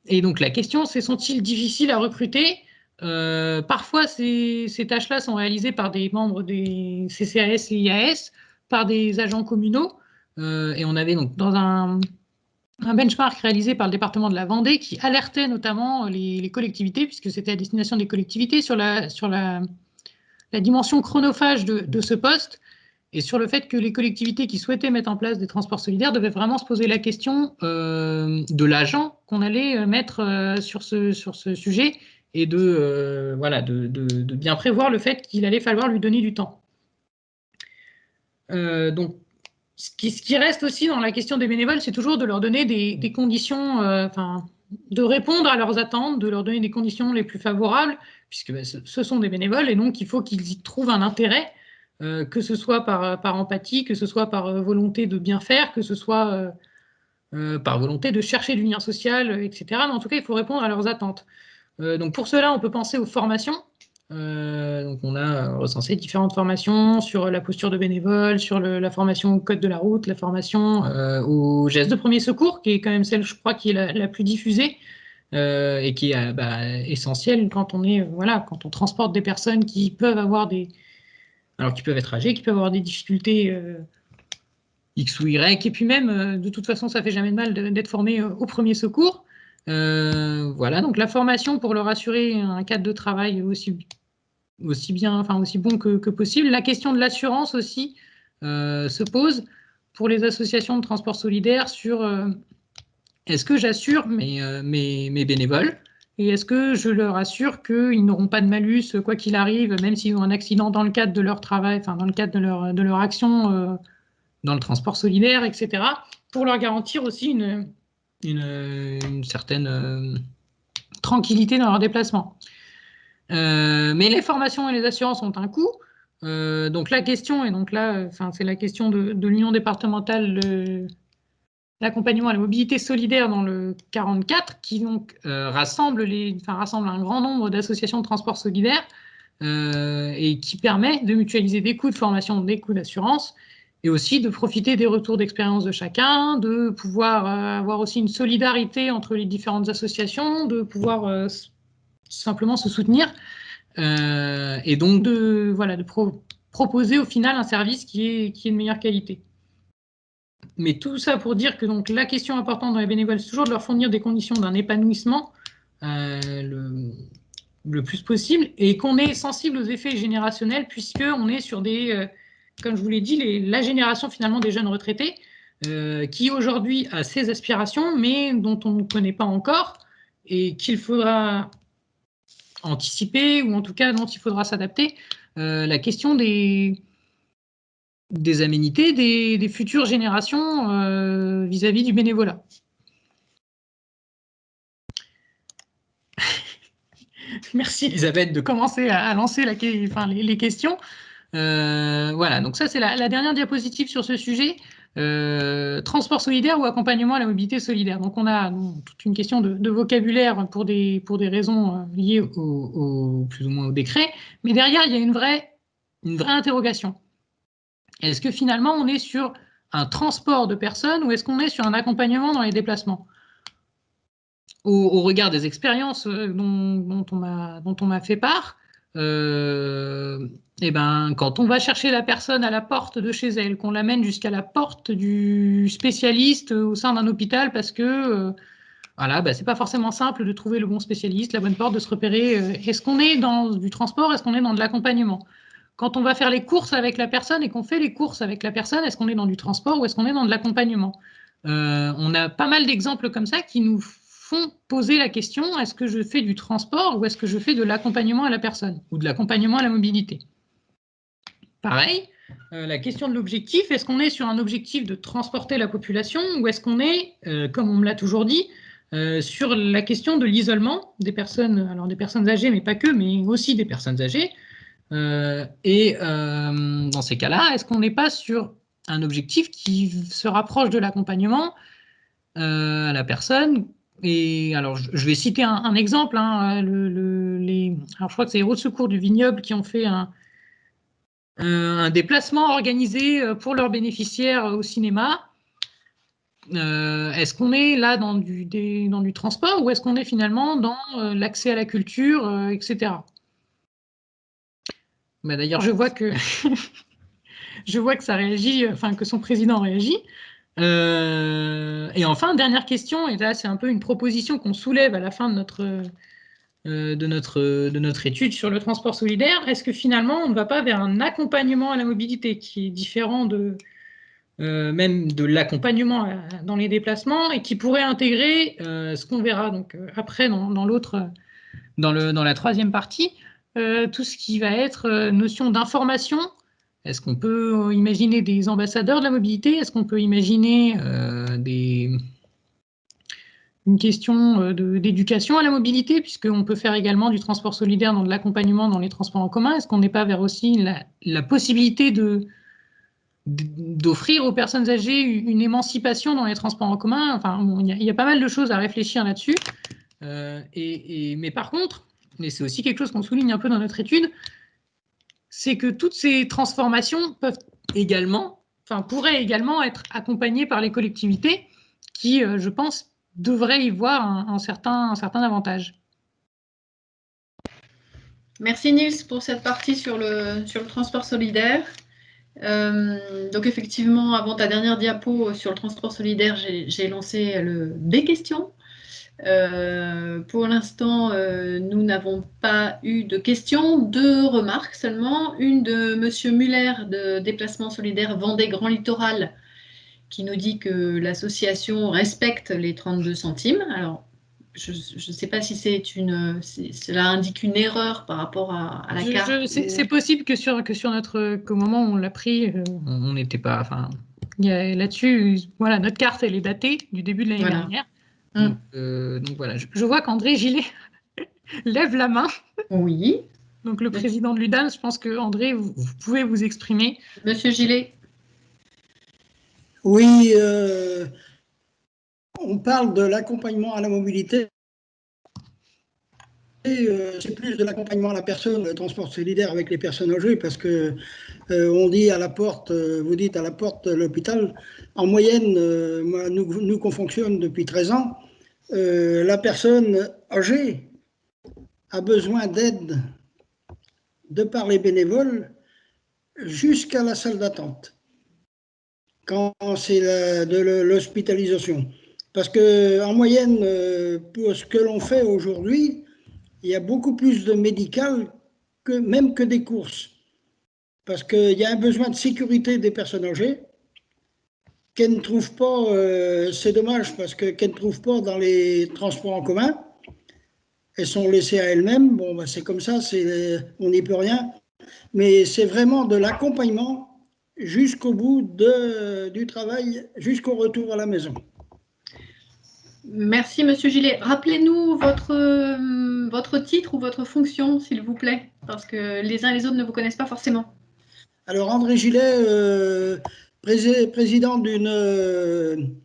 Et donc la question, c'est, sont-ils difficiles à recruter ? Parfois, ces tâches-là sont réalisées par des membres des CCAS et IAS, par des agents communaux. Et on avait donc dans un benchmark réalisé par le département de la Vendée qui alertait notamment les collectivités, puisque c'était à destination des collectivités, sur la dimension chronophage de ce poste, et sur le fait que les collectivités qui souhaitaient mettre en place des transports solidaires devaient vraiment se poser la question de l'agent qu'on allait mettre sur ce sujet, et de bien prévoir le fait qu'il allait falloir lui donner du temps. Donc, ce qui reste aussi dans la question des bénévoles, c'est toujours de leur donner des conditions, de répondre à leurs attentes, de leur donner des conditions les plus favorables, puisque ce sont des bénévoles, et donc il faut qu'ils y trouvent un intérêt, que ce soit par empathie, que ce soit par volonté de bien faire, que ce soit par volonté de chercher du lien social, etc. Mais en tout cas, il faut répondre à leurs attentes. Donc pour cela, on peut penser aux formations. Donc on a recensé différentes formations sur la posture de bénévole, sur la formation au code de la route, la formation aux gestes de premier secours, qui est quand même celle, je crois, qui est la plus diffusée, et qui est essentielle quand quand on transporte des personnes qui peuvent qui peuvent être âgées, qui peuvent avoir des difficultés X ou Y, et puis même, de toute façon, ça fait jamais de mal d'être formé au premier secours. Voilà, donc la formation pour leur assurer un cadre de travail aussi bon que possible. La question de l'assurance aussi se pose pour les associations de transport solidaire sur est-ce que j'assure mes bénévoles, et est-ce que je leur assure qu'ils n'auront pas de malus quoi qu'il arrive, même s'ils ont un accident dans le cadre de leur travail, dans le cadre de leur action dans le transport solidaire, etc., pour leur garantir aussi une certaine tranquillité dans leur déplacement. Mais les formations et les assurances ont un coût. Donc la question, et donc là, c'est la question de l'union départementale de l'accompagnement à la mobilité solidaire dans le 44, qui donc rassemble un grand nombre d'associations de transport solidaire, et qui permet de mutualiser des coûts de formation, des coûts d'assurance, et aussi de profiter des retours d'expérience de chacun, de pouvoir avoir aussi une solidarité entre les différentes associations, de pouvoir simplement se soutenir, et donc de proposer au final un service qui est de meilleure qualité. Mais tout ça pour dire que donc, la question importante dans les bénévoles, c'est toujours de leur fournir des conditions d'un épanouissement le plus possible, et qu'on est sensible aux effets générationnels, puisqu'on est sur des, comme je vous l'ai dit, la génération finalement des jeunes retraités, qui aujourd'hui a ses aspirations, mais dont on ne connaît pas encore, et qu'il faudra anticiper, ou en tout cas dont il faudra s'adapter. La question des aménités des futures générations vis-à-vis du bénévolat. Merci Elisabeth de commencer à lancer les questions. Voilà, donc ça c'est la dernière diapositive sur ce sujet. Transport solidaire ou accompagnement à la mobilité solidaire. Donc on a toute une question de vocabulaire pour des raisons liées plus ou moins au décret, mais derrière il y a une vraie interrogation. Est-ce que finalement on est sur un transport de personnes ou est-ce qu'on est sur un accompagnement dans les déplacements ? Au regard des expériences dont on m'a fait part, et ben, quand on va chercher la personne à la porte de chez elle, qu'on l'amène jusqu'à la porte du spécialiste au sein d'un hôpital, parce que voilà, c'est pas forcément simple de trouver le bon spécialiste, la bonne porte, de se repérer. Est-ce qu'on est dans du transport, est-ce qu'on est dans de l'accompagnement ? Quand on va faire les courses avec la personne et qu'on fait les courses avec la personne, est-ce qu'on est dans du transport ou est-ce qu'on est dans de l'accompagnement ? On a pas mal d'exemples comme ça qui nous font poser la question, est-ce que je fais du transport ou est-ce que je fais de l'accompagnement à la personne ou de l'accompagnement à la mobilité ? Pareil, la question de l'objectif, est-ce qu'on est sur un objectif de transporter la population ou est-ce qu'on est, comme on me l'a toujours dit, sur la question de l'isolement des personnes, alors des personnes âgées, mais pas que, mais aussi des personnes âgées. Dans ces cas-là, est-ce qu'on n'est pas sur un objectif qui se rapproche de l'accompagnement à la personne ? Et alors, je vais citer un exemple. Alors, je crois que c'est les Héros de Secours du Vignoble qui ont fait un déplacement organisé pour leurs bénéficiaires au cinéma. Est-ce qu'on est là dans du transport ou est-ce qu'on est finalement dans l'accès à la culture, etc. D'ailleurs, je vois que ça réagit, que son président réagit. Et enfin, dernière question, et là c'est un peu une proposition qu'on soulève à la fin de notre étude sur le transport solidaire. Est-ce que finalement on ne va pas vers un accompagnement à la mobilité qui est différent même de l'accompagnement dans les déplacements et qui pourrait intégrer ce qu'on verra donc après dans la troisième partie, tout ce qui va être notion d'information. Est-ce qu'on peut imaginer des ambassadeurs de la mobilité ? Est-ce qu'on peut imaginer une question d'éducation à la mobilité, puisqu'on peut faire également du transport solidaire dans de l'accompagnement dans les transports en commun ? Est-ce qu'on n'est pas vers aussi la possibilité d'offrir aux personnes âgées une émancipation dans les transports en commun ? Enfin, il y a pas mal de choses à réfléchir là-dessus. Mais par contre, et c'est aussi quelque chose qu'on souligne un peu dans notre étude, c'est que toutes ces transformations pourraient également être accompagnées par les collectivités qui, je pense, devraient y voir un certain avantage. Merci Nils pour cette partie sur le transport solidaire. Donc effectivement, avant ta dernière diapo sur le transport solidaire, j'ai lancé des questions. Pour l'instant, nous n'avons pas eu de questions, 2 remarques seulement. Une de Monsieur Muller de Déplacement Solidaire Vendée Grand Littoral qui nous dit que l'association respecte les 32 centimes. Alors, je ne sais pas si cela indique une erreur par rapport à la carte. C'est possible qu'au moment où on l'a pris, on n'était pas. Enfin, là-dessus, voilà, notre carte elle est datée du début de l'année dernière. Donc voilà, je vois qu'André Gillet lève la main. Oui. Donc le président de l'UDAM, je pense que André, vous pouvez vous exprimer. Monsieur Gillet. Oui, on parle de l'accompagnement à la mobilité c'est plus de l'accompagnement à la personne, le transport solidaire avec les personnes âgées, parce que on dit à la porte, vous dites à la porte de l'hôpital, en moyenne, nous qu'on fonctionne depuis 13 ans, la personne âgée a besoin d'aide de par les bénévoles jusqu'à la salle d'attente, quand c'est de l'hospitalisation. Parce qu'en moyenne, pour ce que l'on fait aujourd'hui, il y a beaucoup plus de médical même que des courses. Parce qu'il y a un besoin de sécurité des personnes âgées qu'elles ne trouvent pas, c'est dommage, parce qu'elles ne trouvent pas dans les transports en commun. Elles sont laissées à elles-mêmes. Bon, ben c'est comme ça, on n'y peut rien. Mais c'est vraiment de l'accompagnement jusqu'au bout du travail, jusqu'au retour à la maison. Merci, Monsieur Gillet. Rappelez-nous votre titre ou votre fonction, s'il vous plaît, parce que les uns et les autres ne vous connaissent pas forcément. Alors, André Gillet, président d'une,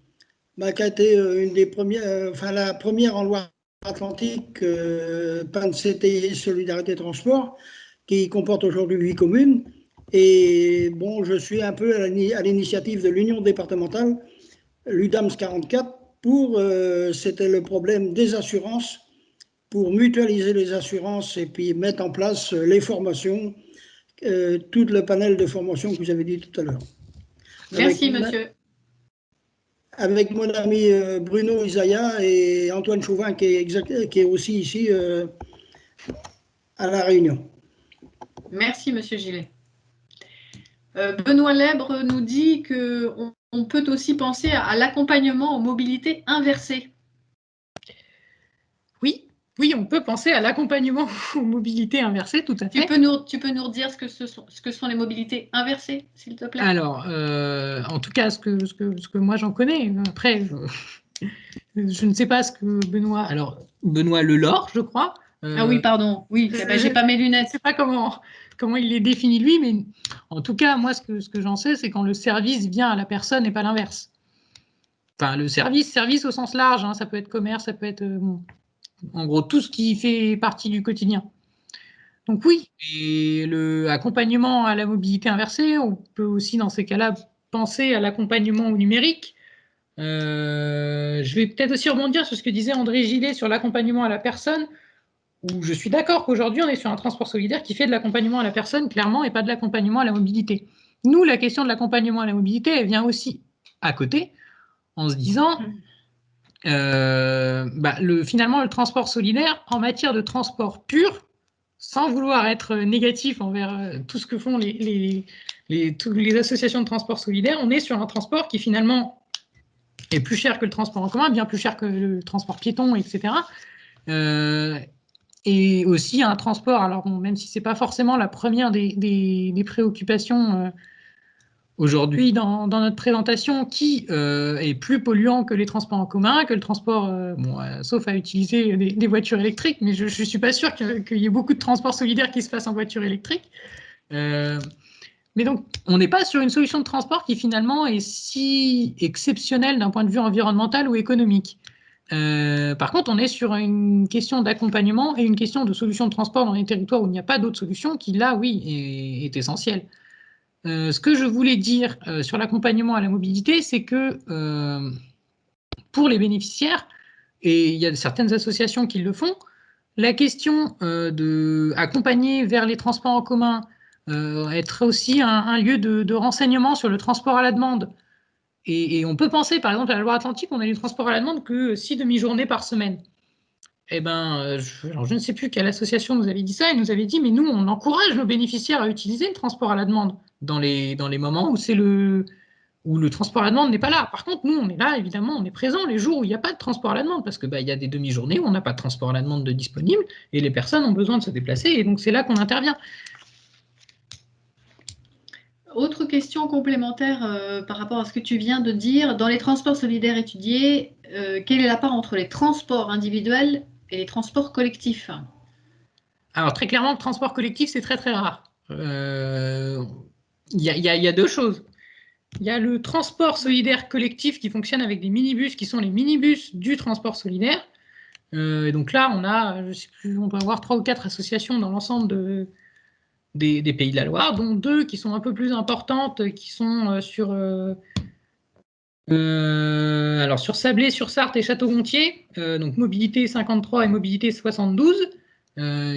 qui a été une des premières, la première en Loire-Atlantique, PAN-CTI Solidarité Transport, qui comporte aujourd'hui 8 communes. Et bon, je suis un peu à l'initiative de l'Union départementale, l'UDAMS 44, c'était le problème des assurances, pour mutualiser les assurances et puis mettre en place les formations, tout le panel de formation que vous avez dit tout à l'heure. Merci, monsieur. Avec mon ami Bruno Isaya et Antoine Chauvin, qui est aussi ici à La Réunion. Merci, monsieur Gillet. Benoît Lèbre nous dit qu'on peut aussi penser à l'accompagnement aux mobilités inversées. Oui, on peut penser à l'accompagnement aux mobilités inversées, tout à fait. Tu peux nous redire ce que sont les mobilités inversées, s'il te plaît? Alors, en tout cas, ce que moi j'en connais. Après, je ne sais pas ce que Benoît... Alors, Benoît Lelore, je crois. Ah oui, pardon. Oui, j'ai pas mes lunettes. Je ne sais pas comment il les définit lui, mais en tout cas, moi, ce que j'en sais, c'est quand le service vient à la personne et pas l'inverse. Enfin, le service au sens large, hein, ça peut être commerce, ça peut être... en gros, tout ce qui fait partie du quotidien. Donc oui, et l'accompagnement à la mobilité inversée, on peut aussi, dans ces cas-là, penser à l'accompagnement au numérique. Je vais peut-être aussi rebondir sur ce que disait André Gillet sur l'accompagnement à la personne, où je suis d'accord qu'aujourd'hui, on est sur un transport solidaire qui fait de l'accompagnement à la personne, clairement, et pas de l'accompagnement à la mobilité. Nous, la question de l'accompagnement à la mobilité, elle vient aussi à côté, en se disant... finalement, le transport solidaire, en matière de transport pur, sans vouloir être négatif envers tout ce que font toutes les associations de transport solidaire, on est sur un transport qui finalement est plus cher que le transport en commun, bien plus cher que le transport piéton, etc. Et aussi un transport, alors bon, même si ce n'est pas forcément la première des préoccupations aujourd'hui, dans notre présentation, qui est plus polluant que les transports en commun, que le transport, sauf à utiliser des voitures électriques, mais je ne suis pas sûre qu'il y ait beaucoup de transports solidaires qui se fassent en voiture électrique. Mais donc, on n'est pas sur une solution de transport qui finalement est si exceptionnelle d'un point de vue environnemental ou économique. Par contre, on est sur une question d'accompagnement et une question de solution de transport dans les territoires où il n'y a pas d'autre solution qui, là, oui, est essentielle. Ce que je voulais dire sur l'accompagnement à la mobilité, c'est que pour les bénéficiaires, et il y a certaines associations qui le font, la question d'accompagner vers les transports en commun, être aussi un lieu de renseignement sur le transport à la demande. Et on peut penser, par exemple, à la Loire-Atlantique, on a du transport à la demande que 6 demi-journées par semaine. Eh bien, je ne sais plus quelle association nous avait dit ça, et nous avait dit, mais nous, on encourage nos bénéficiaires à utiliser le transport à la demande dans les moments où le transport à la demande n'est pas là. Par contre, nous, on est là, évidemment, on est présent les jours où il n'y a pas de transport à la demande, parce qu'il y a des demi-journées où on n'a pas de transport à la demande de disponible, et les personnes ont besoin de se déplacer, et donc c'est là qu'on intervient. Autre question complémentaire par rapport à ce que tu viens de dire. Dans les transports solidaires étudiés, quelle est la part entre les transports individuels et les transports collectifs? Alors, très clairement, le transport collectif, c'est très, très rare. Il y a deux choses. Il y a le transport solidaire collectif qui fonctionne avec des minibus qui sont les minibus du transport solidaire. Et donc là, on a, je sais plus, on doit avoir 3 ou 4 associations dans l'ensemble des Pays de la Loire, dont 2 qui sont un peu plus importantes, qui sont alors sur Sablé, sur Sarthe et Château-Gontier, donc Mobilité 53 et Mobilité 72,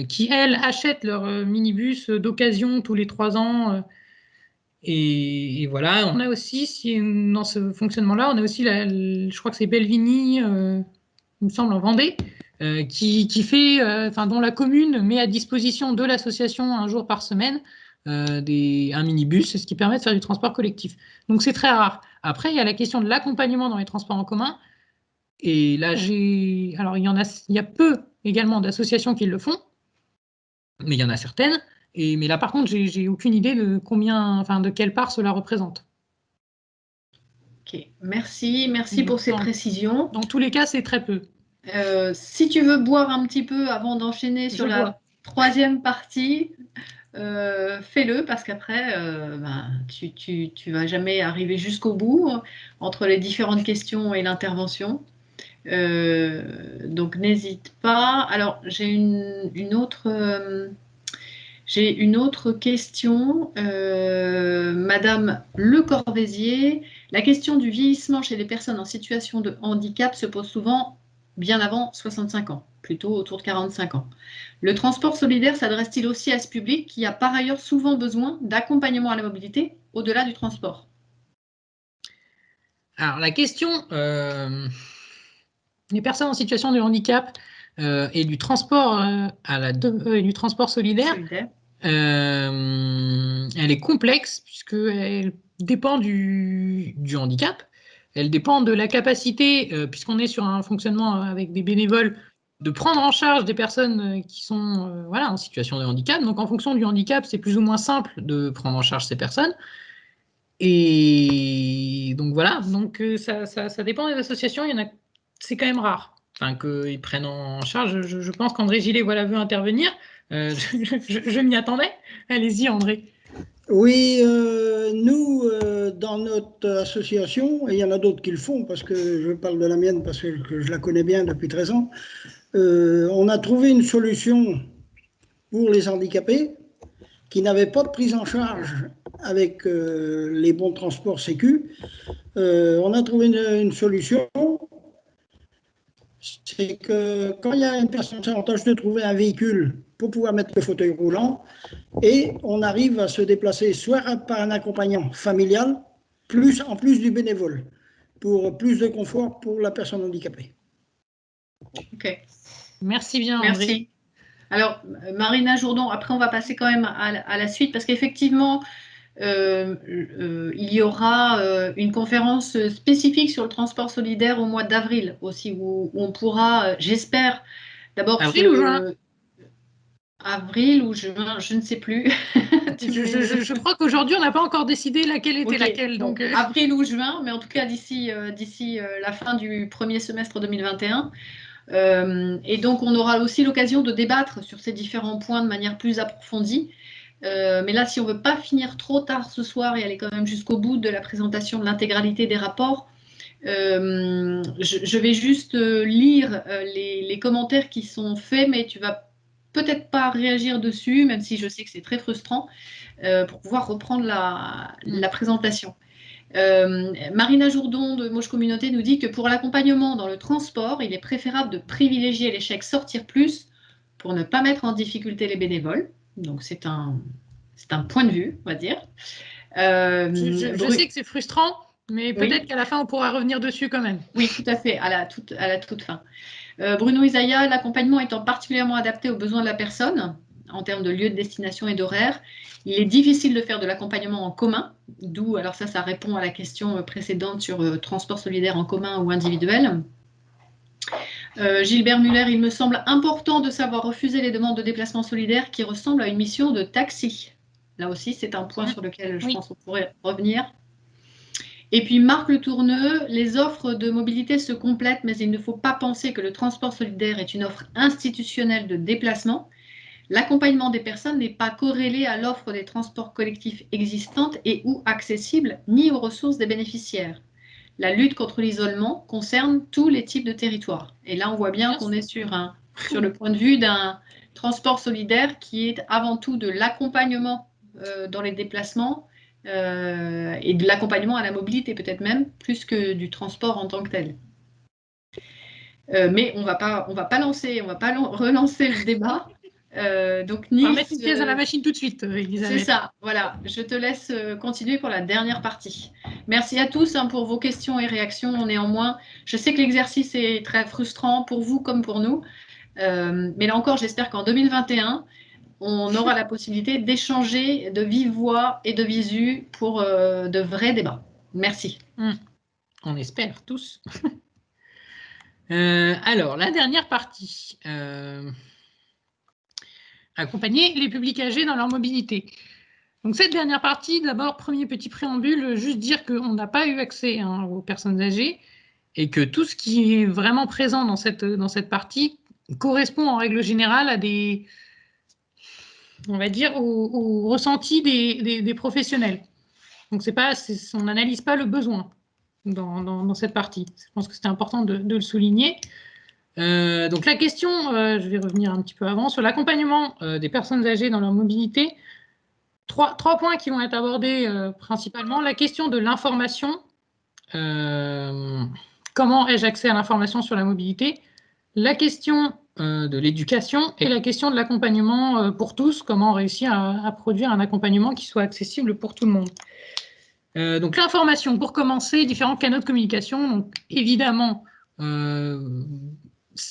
qui, elles, achètent leur minibus d'occasion tous les 3 ans. Et voilà, on a aussi, dans ce fonctionnement-là, on a aussi, je crois que c'est Belvigny, il me semble, en Vendée, qui fait, dont la commune met à disposition de l'association un jour par semaine un minibus, ce qui permet de faire du transport collectif. Donc c'est très rare. Après, il y a la question de l'accompagnement dans les transports en commun. Et là, alors il y a peu également d'associations qui le font, mais il y en a certaines. Mais là, par contre, j'ai aucune idée de de quelle part cela représente. Ok, merci pour ces précisions. Dans tous les cas, c'est très peu. Si tu veux boire un petit peu avant d'enchaîner sur la troisième partie, fais-le parce qu'après, tu vas jamais arriver jusqu'au bout entre les différentes questions et l'intervention. Donc n'hésite pas. Alors j'ai une autre question. Madame Le Corvézier, la question du vieillissement chez les personnes en situation de handicap se pose souvent bien avant 65 ans, plutôt autour de 45 ans. Le transport solidaire s'adresse-t-il aussi à ce public qui a par ailleurs souvent besoin d'accompagnement à la mobilité au-delà du transport? Alors la question, les personnes en situation de handicap et du transport et du transport solidaire. Elle est complexe puisqu'elle dépend du handicap, elle dépend de la capacité, puisqu'on est sur un fonctionnement avec des bénévoles, de prendre en charge des personnes qui sont en situation de handicap. Donc en fonction du handicap, c'est plus ou moins simple de prendre en charge ces personnes. Et donc voilà, donc ça dépend des associations, c'est quand même rare qu'ils prennent en charge. Je pense qu'André Gillet veut intervenir. Je m'y attendais. Allez-y, André. Oui, nous, dans notre association, et il y en a d'autres qui le font, parce que je parle de la mienne, parce que je la connais bien depuis 13 ans, on a trouvé une solution pour les handicapés qui n'avaient pas de prise en charge avec les bons transports sécu. On a trouvé une solution, c'est que quand il y a une personne, on tâche de trouver un véhicule pour pouvoir mettre le fauteuil roulant, et on arrive à se déplacer soit par un accompagnant familial, en plus du bénévole, pour plus de confort pour la personne handicapée. Ok. Merci bien, André. Merci. Alors, Marina Jourdan, après on va passer quand même à la suite, parce qu'effectivement, il y aura une conférence spécifique sur le transport solidaire au mois d'avril aussi, où on pourra, j'espère, d'abord... Avril ou juin? Avril ou juin, je ne sais plus. Je crois qu'aujourd'hui, on n'a pas encore décidé laquelle était laquelle. Donc, avril ou juin, mais en tout cas d'ici la fin du premier semestre 2021. Et donc, on aura aussi l'occasion de débattre sur ces différents points de manière plus approfondie. Mais là, si on ne veut pas finir trop tard ce soir et aller quand même jusqu'au bout de la présentation de l'intégralité des rapports, je vais juste lire les commentaires qui sont faits, mais tu vas peut-être pas réagir dessus, même si je sais que c'est très frustrant, pour pouvoir reprendre la présentation. Marina Jourdon de Moche Communauté nous dit que pour l'accompagnement dans le transport, il est préférable de privilégier les chèques Sortir Plus pour ne pas mettre en difficulté les bénévoles. Donc c'est un point de vue, on va dire. Je sais que c'est frustrant, mais peut-être qu'à la fin, on pourra revenir dessus quand même. Oui, tout à fait, à la toute fin. Bruno Isaïa, l'accompagnement étant particulièrement adapté aux besoins de la personne, en termes de lieu de destination et d'horaire, il est difficile de faire de l'accompagnement en commun, d'où, alors ça répond à la question précédente sur transport solidaire en commun ou individuel. Gilbert Muller, il me semble important de savoir refuser les demandes de déplacement solidaire qui ressemblent à une mission de taxi. Là aussi, c'est un point sur lequel je pense qu'on pourrait revenir. Et puis Marc Le Tourneux, les offres de mobilité se complètent, mais il ne faut pas penser que le transport solidaire est une offre institutionnelle de déplacement. L'accompagnement des personnes n'est pas corrélé à l'offre des transports collectifs existantes et ou accessibles, ni aux ressources des bénéficiaires. la lutte contre l'isolement concerne tous les types de territoires. Et là, on voit bien qu'on est sur le point de vue d'un transport solidaire qui est avant tout de l'accompagnement dans les déplacements et de l'accompagnement à la mobilité, peut-être même, plus que du transport en tant que tel. Mais on va pas relancer le débat. Donc, on va mettre une pièce à la machine tout de suite, Elisabeth. C'est ça, voilà. Je te laisse continuer pour la dernière partie. Merci à tous pour vos questions et réactions. Néanmoins, je sais que l'exercice est très frustrant pour vous comme pour nous. Mais là encore, j'espère qu'en 2021, on aura la possibilité d'échanger de vive voix et de visu pour de vrais débats. Merci. On espère tous. Alors, la dernière partie. Accompagner les publics âgés dans leur mobilité. Donc cette dernière partie, d'abord, premier petit préambule, juste dire qu'on n'a pas eu accès aux personnes âgées et que tout ce qui est vraiment présent dans cette partie correspond en règle générale à des, on va dire, au ressenti des professionnels. Donc on n'analyse pas le besoin dans cette partie. Je pense que c'était important de le souligner. Donc la question, je vais revenir un petit peu avant, sur l'accompagnement des personnes âgées dans leur mobilité. Trois points qui vont être abordés principalement. La question de l'information. Comment ai-je accès à l'information sur la mobilité? La question de l'éducation et la question de l'accompagnement pour tous. Comment réussir à produire un accompagnement qui soit accessible pour tout le monde. Donc l'information, pour commencer, différents canaux de communication. Donc évidemment,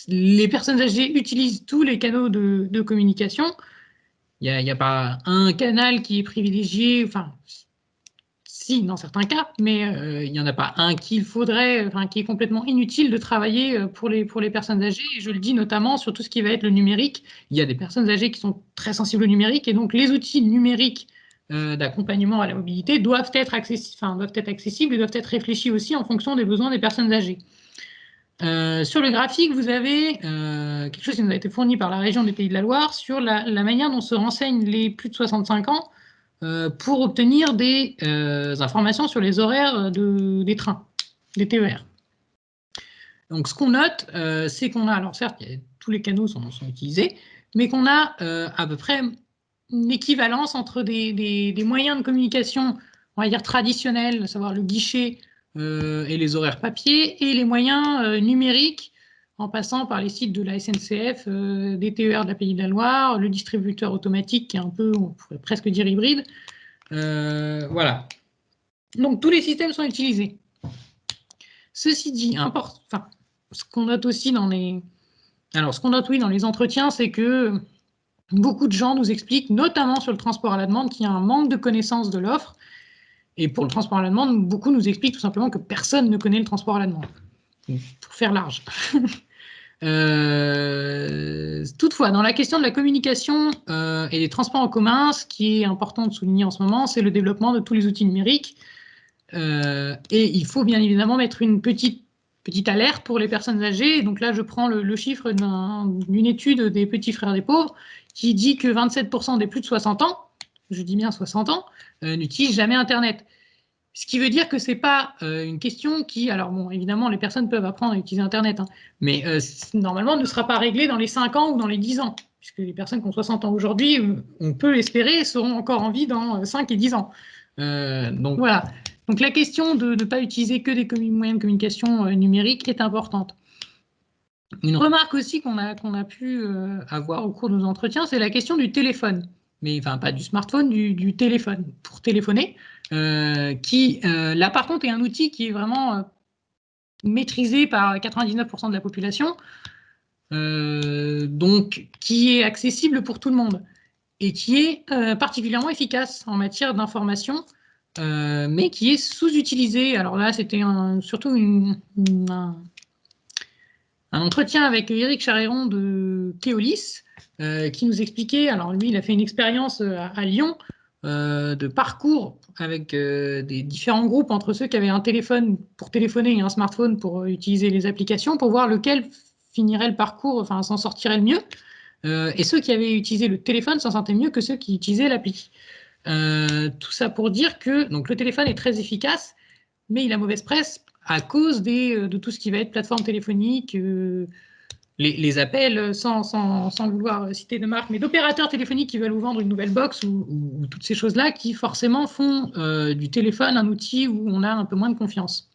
les personnes âgées utilisent tous les canaux de communication. Il n'y a pas un canal qui est privilégié, enfin, si, dans certains cas, mais il n'y en a pas un qu'il faudrait, qui est complètement inutile de travailler pour les personnes âgées. Et je le dis notamment sur tout ce qui va être le numérique. Il y a des personnes âgées qui sont très sensibles au numérique, et donc les outils numériques d'accompagnement à la mobilité doivent être accessibles et doivent être réfléchis aussi en fonction des besoins des personnes âgées. Sur le graphique, vous avez quelque chose qui nous a été fourni par la région des Pays de la Loire sur la manière dont se renseignent les plus de 65 ans pour obtenir des informations sur les horaires des trains, des TER. Donc ce qu'on note, c'est qu'on a, alors certes, tous les canaux sont utilisés, mais qu'on a à peu près une équivalence entre des moyens de communication, on va dire traditionnels, à savoir le guichet, et les horaires papier, et les moyens numériques, en passant par les sites de la SNCF, des TER de la Pays de la Loire, le distributeur automatique qui est un peu, on pourrait presque dire hybride. Voilà. Donc tous les systèmes sont utilisés. Ceci dit, ce qu'on note aussi dans les entretiens, c'est que beaucoup de gens nous expliquent, notamment sur le transport à la demande, qu'il y a un manque de connaissance de l'offre. Et pour le transport à la demande, beaucoup nous expliquent tout simplement que personne ne connaît le transport à la demande, pour faire large. Toutefois, dans la question de la communication et des transports en commun, ce qui est important de souligner en ce moment, c'est le développement de tous les outils numériques. Et il faut bien évidemment mettre une petite alerte pour les personnes âgées. Donc là, je prends le chiffre d'une étude des Petits Frères des Pauvres qui dit que 27% des plus de 60 ans, je dis bien 60 ans, n'utilisent jamais Internet. Ce qui veut dire que ce n'est pas une question qui... Alors bon, évidemment, les personnes peuvent apprendre à utiliser Internet, mais normalement, ne sera pas réglé dans les 5 ans ou dans les 10 ans, puisque les personnes qui ont 60 ans aujourd'hui, on peut l'espérer, seront encore en vie dans 5 et 10 ans. Donc voilà. Donc la question de ne pas utiliser que des moyens de communication numériques est importante. Une remarque aussi qu'on a pu avoir au cours de nos entretiens, c'est la question du téléphone. Mais enfin, pas du smartphone, du téléphone, pour téléphoner, qui, là par contre, est un outil qui est vraiment maîtrisé par 99% de la population, donc qui est accessible pour tout le monde, et qui est particulièrement efficace en matière d'information, mais qui est sous-utilisé. Alors là, c'était surtout un entretien avec Éric Charéron de Keolis, qui nous expliquait, alors lui, il a fait une expérience à Lyon de parcours avec des différents groupes entre ceux qui avaient un téléphone pour téléphoner et un smartphone pour utiliser les applications, pour voir lequel finirait le parcours, enfin s'en sortirait le mieux. Et ceux qui avaient utilisé le téléphone s'en sortaient mieux que ceux qui utilisaient l'appli. Tout ça pour dire que donc, le téléphone est très efficace, mais il a mauvaise presse à cause de tout ce qui va être plateforme téléphonique, les appels, sans vouloir citer de marque, mais d'opérateurs téléphoniques qui veulent vous vendre une nouvelle box ou toutes ces choses-là qui forcément font du téléphone un outil où on a un peu moins de confiance.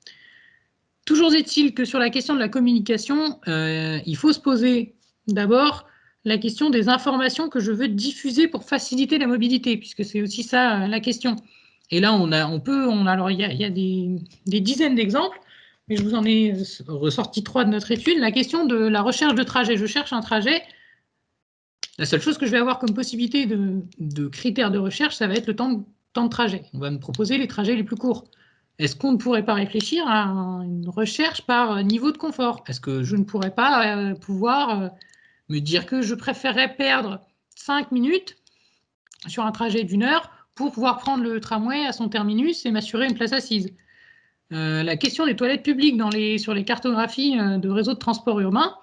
Toujours est-il que sur la question de la communication, il faut se poser d'abord la question des informations que je veux diffuser pour faciliter la mobilité, puisque c'est aussi ça la question. Et là, alors il y a des dizaines d'exemples, mais je vous en ai ressorti 3 de notre étude. La question de la recherche de trajet. Je cherche un trajet. La seule chose que je vais avoir comme possibilité de critères de recherche, ça va être le temps de trajet. On va me proposer les trajets les plus courts. Est-ce qu'on ne pourrait pas réfléchir à une recherche par niveau de confort? Est-ce que je ne pourrais pas pouvoir me dire que je préférerais perdre 5 minutes sur un trajet d'1 heure pour pouvoir prendre le tramway à son terminus et m'assurer une place assise? La question des toilettes publiques sur les cartographies de réseaux de transport urbain,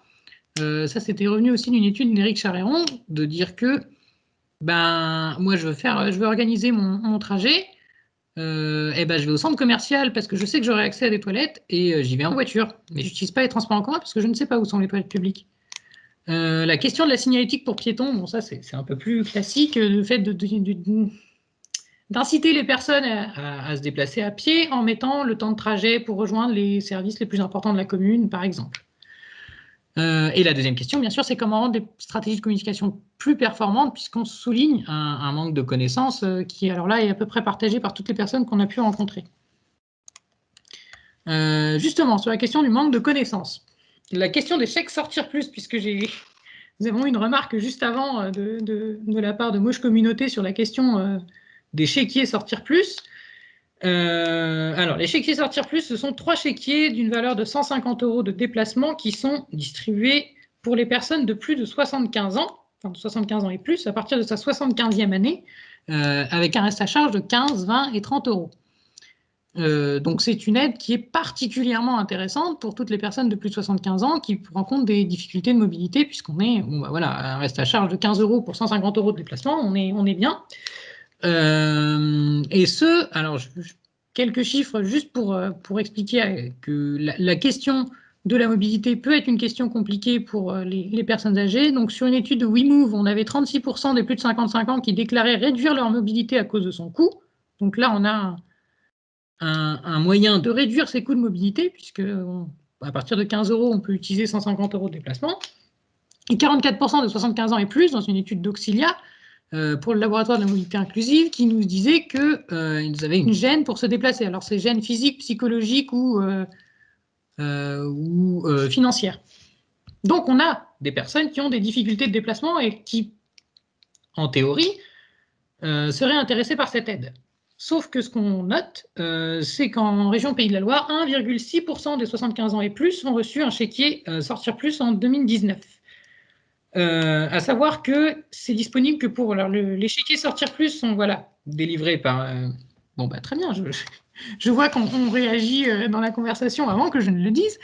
ça c'était revenu aussi d'une étude d'Éric Charéron, de dire que moi je veux organiser mon trajet, je vais au centre commercial parce que je sais que j'aurai accès à des toilettes et j'y vais en voiture. Mais je n'utilise pas les transports en commun parce que je ne sais pas où sont les toilettes publiques. La question de la signalétique pour piétons, bon ça c'est un peu plus classique, le fait d'inciter les personnes à se déplacer à pied en mettant le temps de trajet pour rejoindre les services les plus importants de la commune, par exemple. Et la deuxième question, bien sûr, c'est comment rendre des stratégies de communication plus performantes, puisqu'on souligne un manque de connaissances qui, alors là, est à peu près partagé par toutes les personnes qu'on a pu rencontrer. Justement, sur la question du manque de connaissances, la question des chèques sortir plus, puisque nous avons eu une remarque juste avant de la part de Mauche Communauté sur la question des chéquiers sortir plus. Alors, les chéquiers sortir plus, ce sont 3 chéquiers d'une valeur de 150 € de déplacement qui sont distribués pour les personnes de plus de 75 ans, enfin de 75 ans et plus, à partir de sa 75e année, avec un reste à charge de 15, 20 et 30 €. Donc, c'est une aide qui est particulièrement intéressante pour toutes les personnes de plus de 75 ans qui rencontrent des difficultés de mobilité, puisqu'on est, un reste à charge de 15 € pour 150 € de déplacement, on est bien. Alors, quelques chiffres juste pour expliquer que la question de la mobilité peut être une question compliquée pour les personnes âgées. Donc, sur une étude de WeMove, on avait 36% des plus de 55 ans qui déclaraient réduire leur mobilité à cause de son coût. Donc là, on a un moyen de réduire ses coûts de mobilité, puisque à partir de 15 €, on peut utiliser 150 € de déplacement. Et 44% de 75 ans et plus, dans une étude d'Auxilia, pour le laboratoire de la mobilité inclusive, qui nous disait qu'ils avaient une gêne pour se déplacer. Alors, c'est gêne physique, psychologique ou financière. Donc, on a des personnes qui ont des difficultés de déplacement et qui, en théorie, seraient intéressées par cette aide. Sauf que ce qu'on note, c'est qu'en région Pays de la Loire, 1,6% des 75 ans et plus ont reçu un chéquier Sortir Plus en 2019. À savoir que c'est disponible que pour les chéquiers Sortir Plus sont délivrés par très bien, je vois qu'on réagit dans la conversation avant que je ne le dise,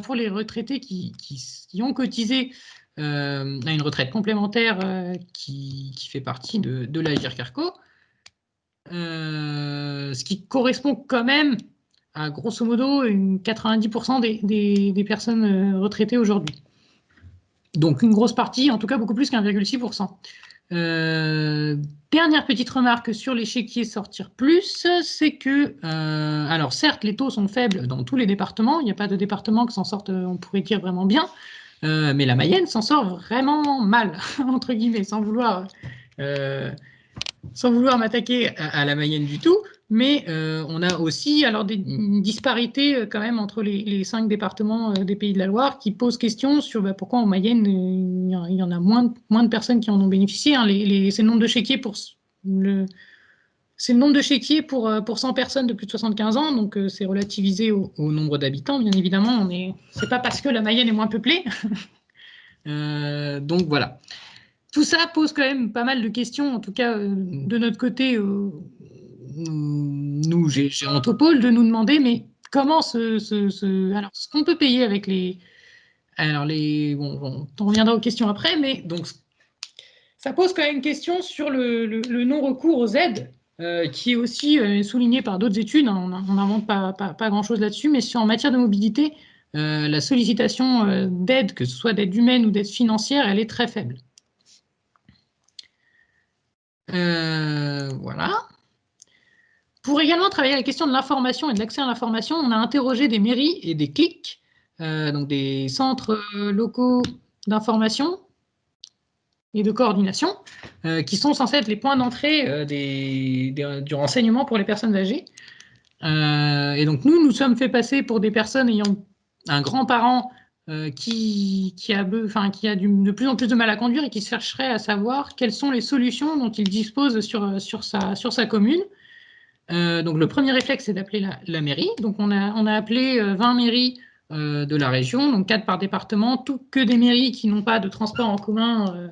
pour les retraités qui ont cotisé à une retraite complémentaire qui fait partie de l'Agirc-Arrco, ce qui correspond quand même à grosso modo 90% des personnes retraitées aujourd'hui. Donc une grosse partie, en tout cas beaucoup plus qu'1,6%. Dernière petite remarque sur les chéquiers Sortir Plus, c'est que, alors certes, les taux sont faibles dans tous les départements, il n'y a pas de département qui s'en sortent, on pourrait dire, vraiment bien, mais la Mayenne s'en sort vraiment mal, entre guillemets, sans vouloir m'attaquer à la Mayenne du tout, mais on a aussi une disparité quand même entre les 5 départements des Pays de la Loire qui posent question sur pourquoi en Mayenne il y en a moins de personnes qui en ont bénéficié. Hein. C'est le nombre de chéquiers pour 100 personnes de plus de 75 ans, donc c'est relativisé au nombre d'habitants, bien évidemment. C'est pas parce que la Mayenne est moins peuplée. Donc voilà. Tout ça pose quand même pas mal de questions, en tout cas de notre côté, nous, chez Anthropole, de nous demander, mais comment alors, ce qu'on peut payer avec les... Alors, on reviendra aux questions après, mais donc, ça pose quand même une question sur le non-recours aux aides qui est aussi souligné par d'autres études, hein, on n'invente pas grand-chose là-dessus, mais en matière de mobilité, la sollicitation d'aide, que ce soit d'aide humaine ou d'aide financière, elle est très faible. Voilà. Pour également travailler la question de l'information et de l'accès à l'information, on a interrogé des mairies et des CLIC, donc des centres locaux d'information et de coordination, qui sont censés être les points d'entrée du renseignement pour les personnes âgées. Et donc nous sommes fait passer pour des personnes ayant un grand-parent qui a de plus en plus de mal à conduire et qui chercherait à savoir quelles sont les solutions dont il dispose sur sa commune. Donc le premier réflexe, c'est d'appeler la mairie. Donc on a appelé 20 mairies de la région, donc 4 par département, que des mairies qui n'ont pas de transport en commun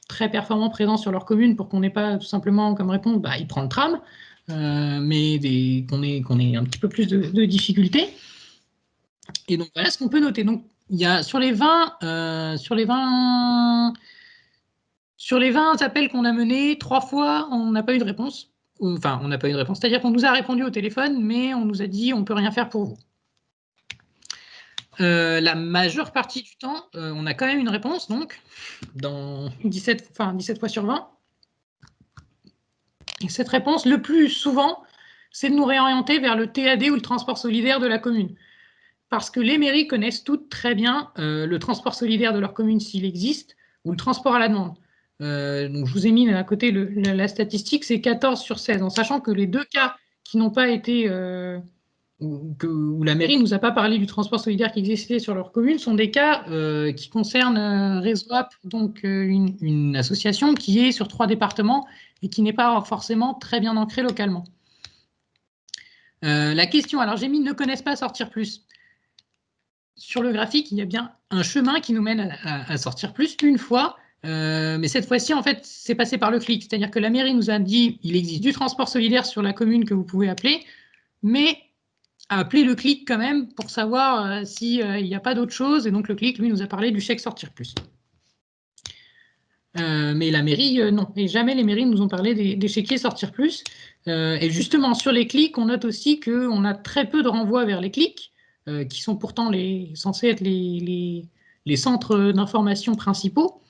très performant présent sur leur commune, pour qu'on n'ait pas tout simplement comme réponse, il prend le tram, mais qu'on ait un petit peu plus de difficultés. Et donc voilà ce qu'on peut noter. Donc il y a sur les 20 appels qu'on a menés, 3 fois on n'a pas eu de réponse. Enfin, on n'a pas eu de réponse. C'est-à-dire qu'on nous a répondu au téléphone, mais on nous a dit on ne peut rien faire pour vous. La majeure partie du temps, on a quand même une réponse, donc, dans 17 fois sur 20. Et cette réponse, le plus souvent, c'est de nous réorienter vers le TAD ou le transport solidaire de la commune. Parce que les mairies connaissent toutes très bien le transport solidaire de leur commune s'il existe, ou le transport à la demande. Donc je vous ai mis à côté la statistique, c'est 14 sur 16, en sachant que les 2 cas qui n'ont pas été... où la mairie ne nous a pas parlé du transport solidaire qui existait sur leur commune, sont des cas qui concernent Réseau App, donc une association qui est sur 3 départements et qui n'est pas forcément très bien ancrée localement. La question, alors j'ai mis « ne connaissent pas Sortir Plus ». Sur le graphique, il y a bien un chemin qui nous mène à Sortir Plus une fois, mais cette fois-ci, en fait, c'est passé par le clic. C'est-à-dire que la mairie nous a dit il existe du transport solidaire sur la commune que vous pouvez appeler, mais à appeler le clic quand même pour savoir s'il n'y a pas d'autre chose. Et donc le clic, lui, nous a parlé du chèque Sortir Plus. Mais la mairie, non. Et jamais les mairies nous ont parlé des chéquiers Sortir Plus. Et justement, sur les clics, on note aussi qu'on a très peu de renvois vers les clics, qui sont pourtant censés être les centres d'information principaux.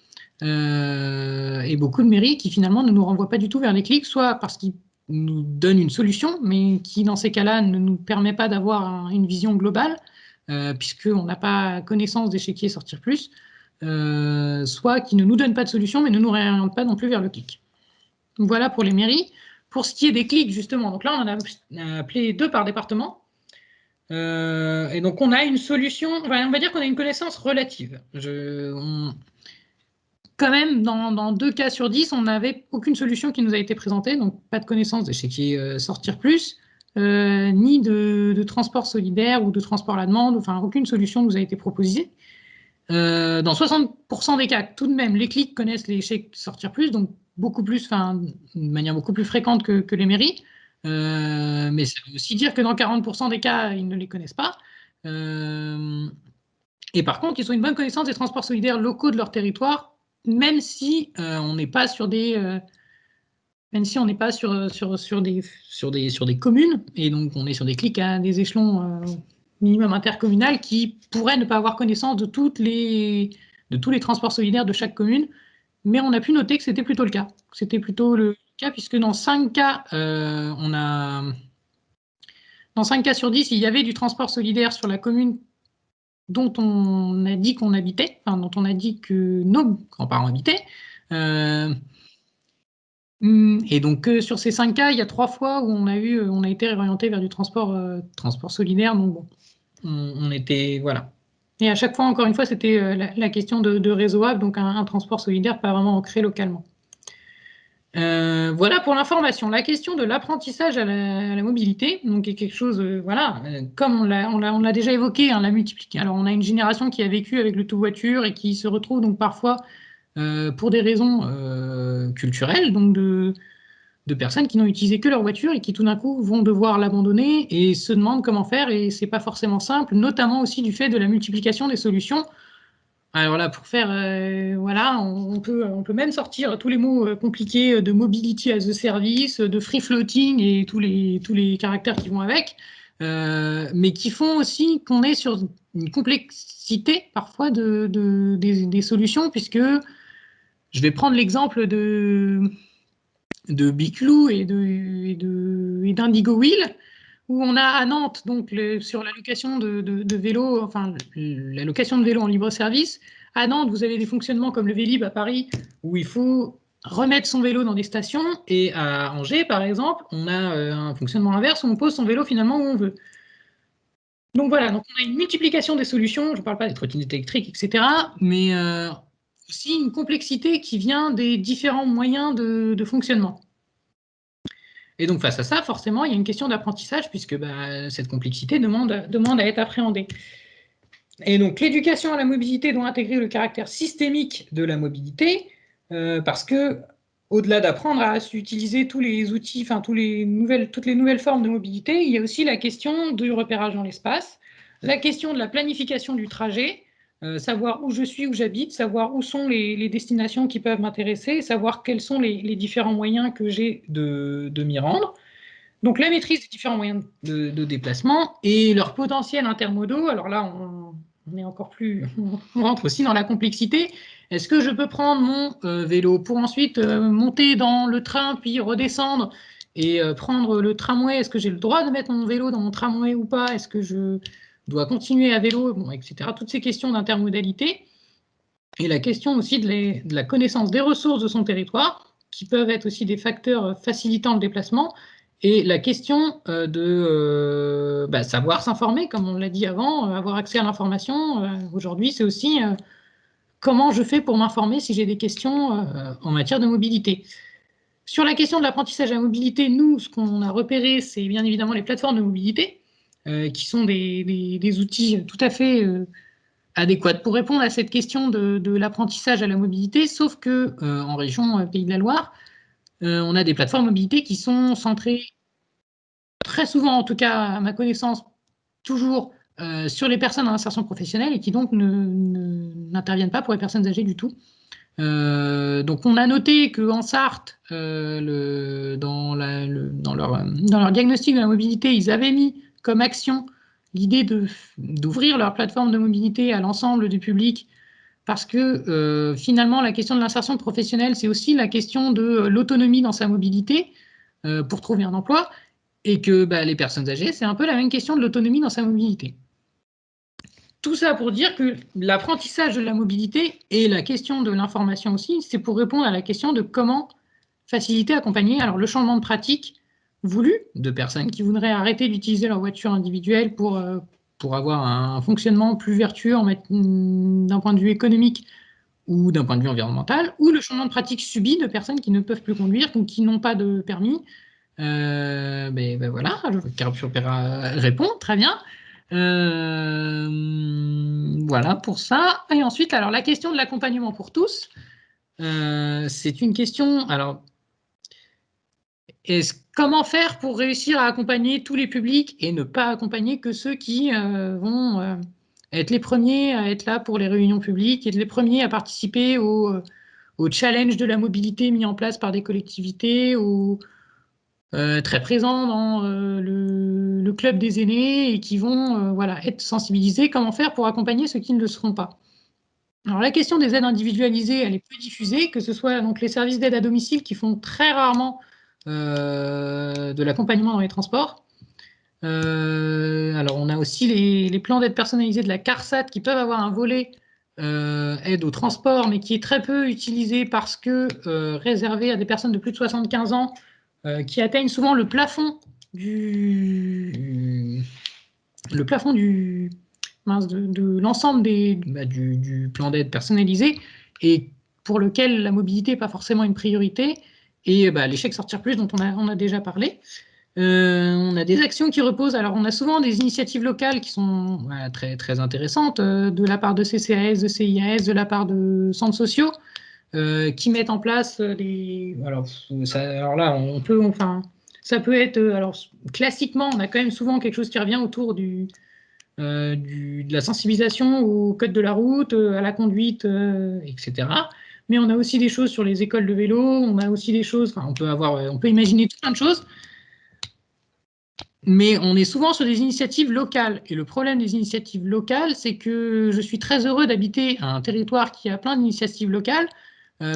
Et beaucoup de mairies qui finalement ne nous renvoient pas du tout vers les clics, soit parce qu'ils nous donnent une solution, mais qui dans ces cas-là ne nous permet pas d'avoir une vision globale, puisqu'on n'a pas connaissance des chéquiers Sortir Plus, soit qui ne nous donnent pas de solution, mais ne nous réorientent pas non plus vers le clic. Voilà pour les mairies. Pour ce qui est des clics, justement, donc là on en a appelé 2 par département, et donc on a une solution, on va dire qu'on a une connaissance relative. Quand même, dans 2 cas sur 10, on n'avait aucune solution qui nous a été présentée, donc pas de connaissance des chéquiers Sortir Plus, ni de transport solidaire ou de transport à la demande, enfin aucune solution nous a été proposée. Dans 60% des cas, tout de même, les clics connaissent les chèques Sortir Plus, donc beaucoup plus, de manière beaucoup plus fréquente que les mairies, mais ça veut aussi dire que dans 40% des cas, ils ne les connaissent pas. Et par contre, ils ont une bonne connaissance des transports solidaires locaux de leur territoire, même si on n'est pas sur des communes, et donc on est sur des clics à des échelons minimum intercommunal qui pourraient ne pas avoir connaissance de tous les transports solidaires de chaque commune, mais on a pu noter que c'était plutôt le cas. C'était plutôt le cas, puisque dans 5 cas, dans 5 cas sur 10, il y avait du transport solidaire sur la commune dont on a dit qu'on habitait, enfin, dont on a dit que nos grands-parents habitaient. Et donc, sur ces 5 cas, il y a 3 fois où on a été réorienté vers du transport solidaire. Donc, bon, on était, voilà. Et à chaque fois, encore une fois, c'était la question de Réseau App, donc un transport solidaire pas vraiment ancré localement. Voilà pour l'information. La question de l'apprentissage à la mobilité, donc est quelque chose, comme on l'a déjà évoqué, hein, la multiplication. Alors on a une génération qui a vécu avec le tout voiture et qui se retrouve donc parfois pour des raisons culturelles, donc de personnes qui n'ont utilisé que leur voiture et qui tout d'un coup vont devoir l'abandonner et se demandent comment faire, et c'est pas forcément simple, notamment aussi du fait de la multiplication des solutions Alors là, pour faire, voilà, on peut même sortir tous les mots compliqués de mobility as a service, de free floating et tous les caractères qui vont avec, mais qui font aussi qu'on est sur une complexité parfois des solutions, puisque je vais prendre l'exemple de Biclou et d'Indigo Wheel, où on a à Nantes, donc sur la location de vélos, enfin la location de vélos en libre service. À Nantes, vous avez des fonctionnements comme le Vélib à Paris, où il faut remettre son vélo dans des stations, et à Angers, par exemple, on a un fonctionnement inverse où on pose son vélo finalement où on veut. Donc voilà, donc on a une multiplication des solutions, je ne parle pas des trottinettes électriques, etc., mais aussi une complexité qui vient des différents moyens de fonctionnement. Et donc, face à ça, forcément, il y a une question d'apprentissage, puisque cette complexité demande à être appréhendée. Et donc, l'éducation à la mobilité doit intégrer le caractère systémique de la mobilité, parce que, au-delà d'apprendre à utiliser tous les outils, enfin, toutes les nouvelles formes de mobilité, il y a aussi la question du repérage dans l'espace, la question de la planification du trajet, savoir où je suis, où j'habite, savoir où sont les destinations qui peuvent m'intéresser, savoir quels sont les différents moyens que j'ai de m'y rendre. Donc la maîtrise des différents moyens de déplacement et leurs potentiels intermodaux. Alors là, on est encore plus, on rentre aussi dans la complexité. Est-ce que je peux prendre mon vélo pour ensuite monter dans le train, puis redescendre et prendre le tramway? Est-ce que j'ai le droit de mettre mon vélo dans mon tramway ou pas? Est-ce que je dois continuer à vélo, bon, etc. Toutes ces questions d'intermodalité. Et la question aussi de la connaissance des ressources de son territoire, qui peuvent être aussi des facteurs facilitant le déplacement, et la question de savoir s'informer, comme on l'a dit avant, avoir accès à l'information. Aujourd'hui, c'est aussi comment je fais pour m'informer si j'ai des questions en matière de mobilité. Sur la question de l'apprentissage à la mobilité, nous, ce qu'on a repéré, c'est bien évidemment les plateformes de mobilité, qui sont des outils tout à fait adéquate pour répondre à cette question de l'apprentissage à la mobilité, sauf que en région Pays de la Loire, on a des plateformes mobilité qui sont centrées, très souvent en tout cas à ma connaissance, toujours sur les personnes en insertion professionnelle, et qui donc n'interviennent pas pour les personnes âgées du tout. Donc on a noté qu'en Sarthe, dans leur diagnostic de la mobilité, ils avaient mis comme action l'idée d'ouvrir leur plateforme de mobilité à l'ensemble du public, parce que finalement la question de l'insertion professionnelle, c'est aussi la question de l'autonomie dans sa mobilité pour trouver un emploi, et que les personnes âgées, c'est un peu la même question de l'autonomie dans sa mobilité. Tout ça pour dire que l'apprentissage de la mobilité et la question de l'information aussi, c'est pour répondre à la question de comment faciliter, accompagner le changement de pratique voulu de personnes qui voudraient arrêter d'utiliser leur voiture individuelle pour avoir un fonctionnement plus vertueux d'un point de vue économique ou d'un point de vue environnemental, ou le changement de pratique subi de personnes qui ne peuvent plus conduire, donc qui n'ont pas de permis. Voilà, Carapure-Pera répond, très bien. Voilà pour ça. Et ensuite, alors la question de l'accompagnement pour tous, c'est une question. Alors, comment faire pour réussir à accompagner tous les publics et ne pas accompagner que ceux qui vont être les premiers à être là pour les réunions publiques, et les premiers à participer au challenge de la mobilité mis en place par des collectivités, très présents dans le club des aînés, et qui vont être sensibilisés. Comment faire pour accompagner ceux qui ne le seront pas? Alors la question des aides individualisées, elle est peu diffusée, que ce soit donc les services d'aide à domicile qui font très rarement de l'accompagnement dans les transports. Alors on a aussi les plans d'aide personnalisée de la CARSAT qui peuvent avoir un volet aide au transport, mais qui est très peu utilisé parce que réservé à des personnes de plus de 75 ans qui atteignent souvent le plafond de l'ensemble du plan d'aide personnalisé, et pour lequel la mobilité n'est pas forcément une priorité, et l'échec Sortir Plus dont on a déjà parlé. On a des actions qui reposent, alors on a souvent des initiatives locales qui sont très, très intéressantes de la part de CCAS, de CIAS, de la part de centres sociaux qui mettent en place des... Alors là, ça peut être... Alors classiquement, on a quand même souvent quelque chose qui revient autour de la sensibilisation au code de la route, à la conduite, etc. Mais on a aussi des choses sur les écoles de vélo, on a aussi des choses, enfin, on peut imaginer tout plein de choses, mais on est souvent sur des initiatives locales. Et le problème des initiatives locales, c'est que je suis très heureux d'habiter un territoire qui a plein d'initiatives locales,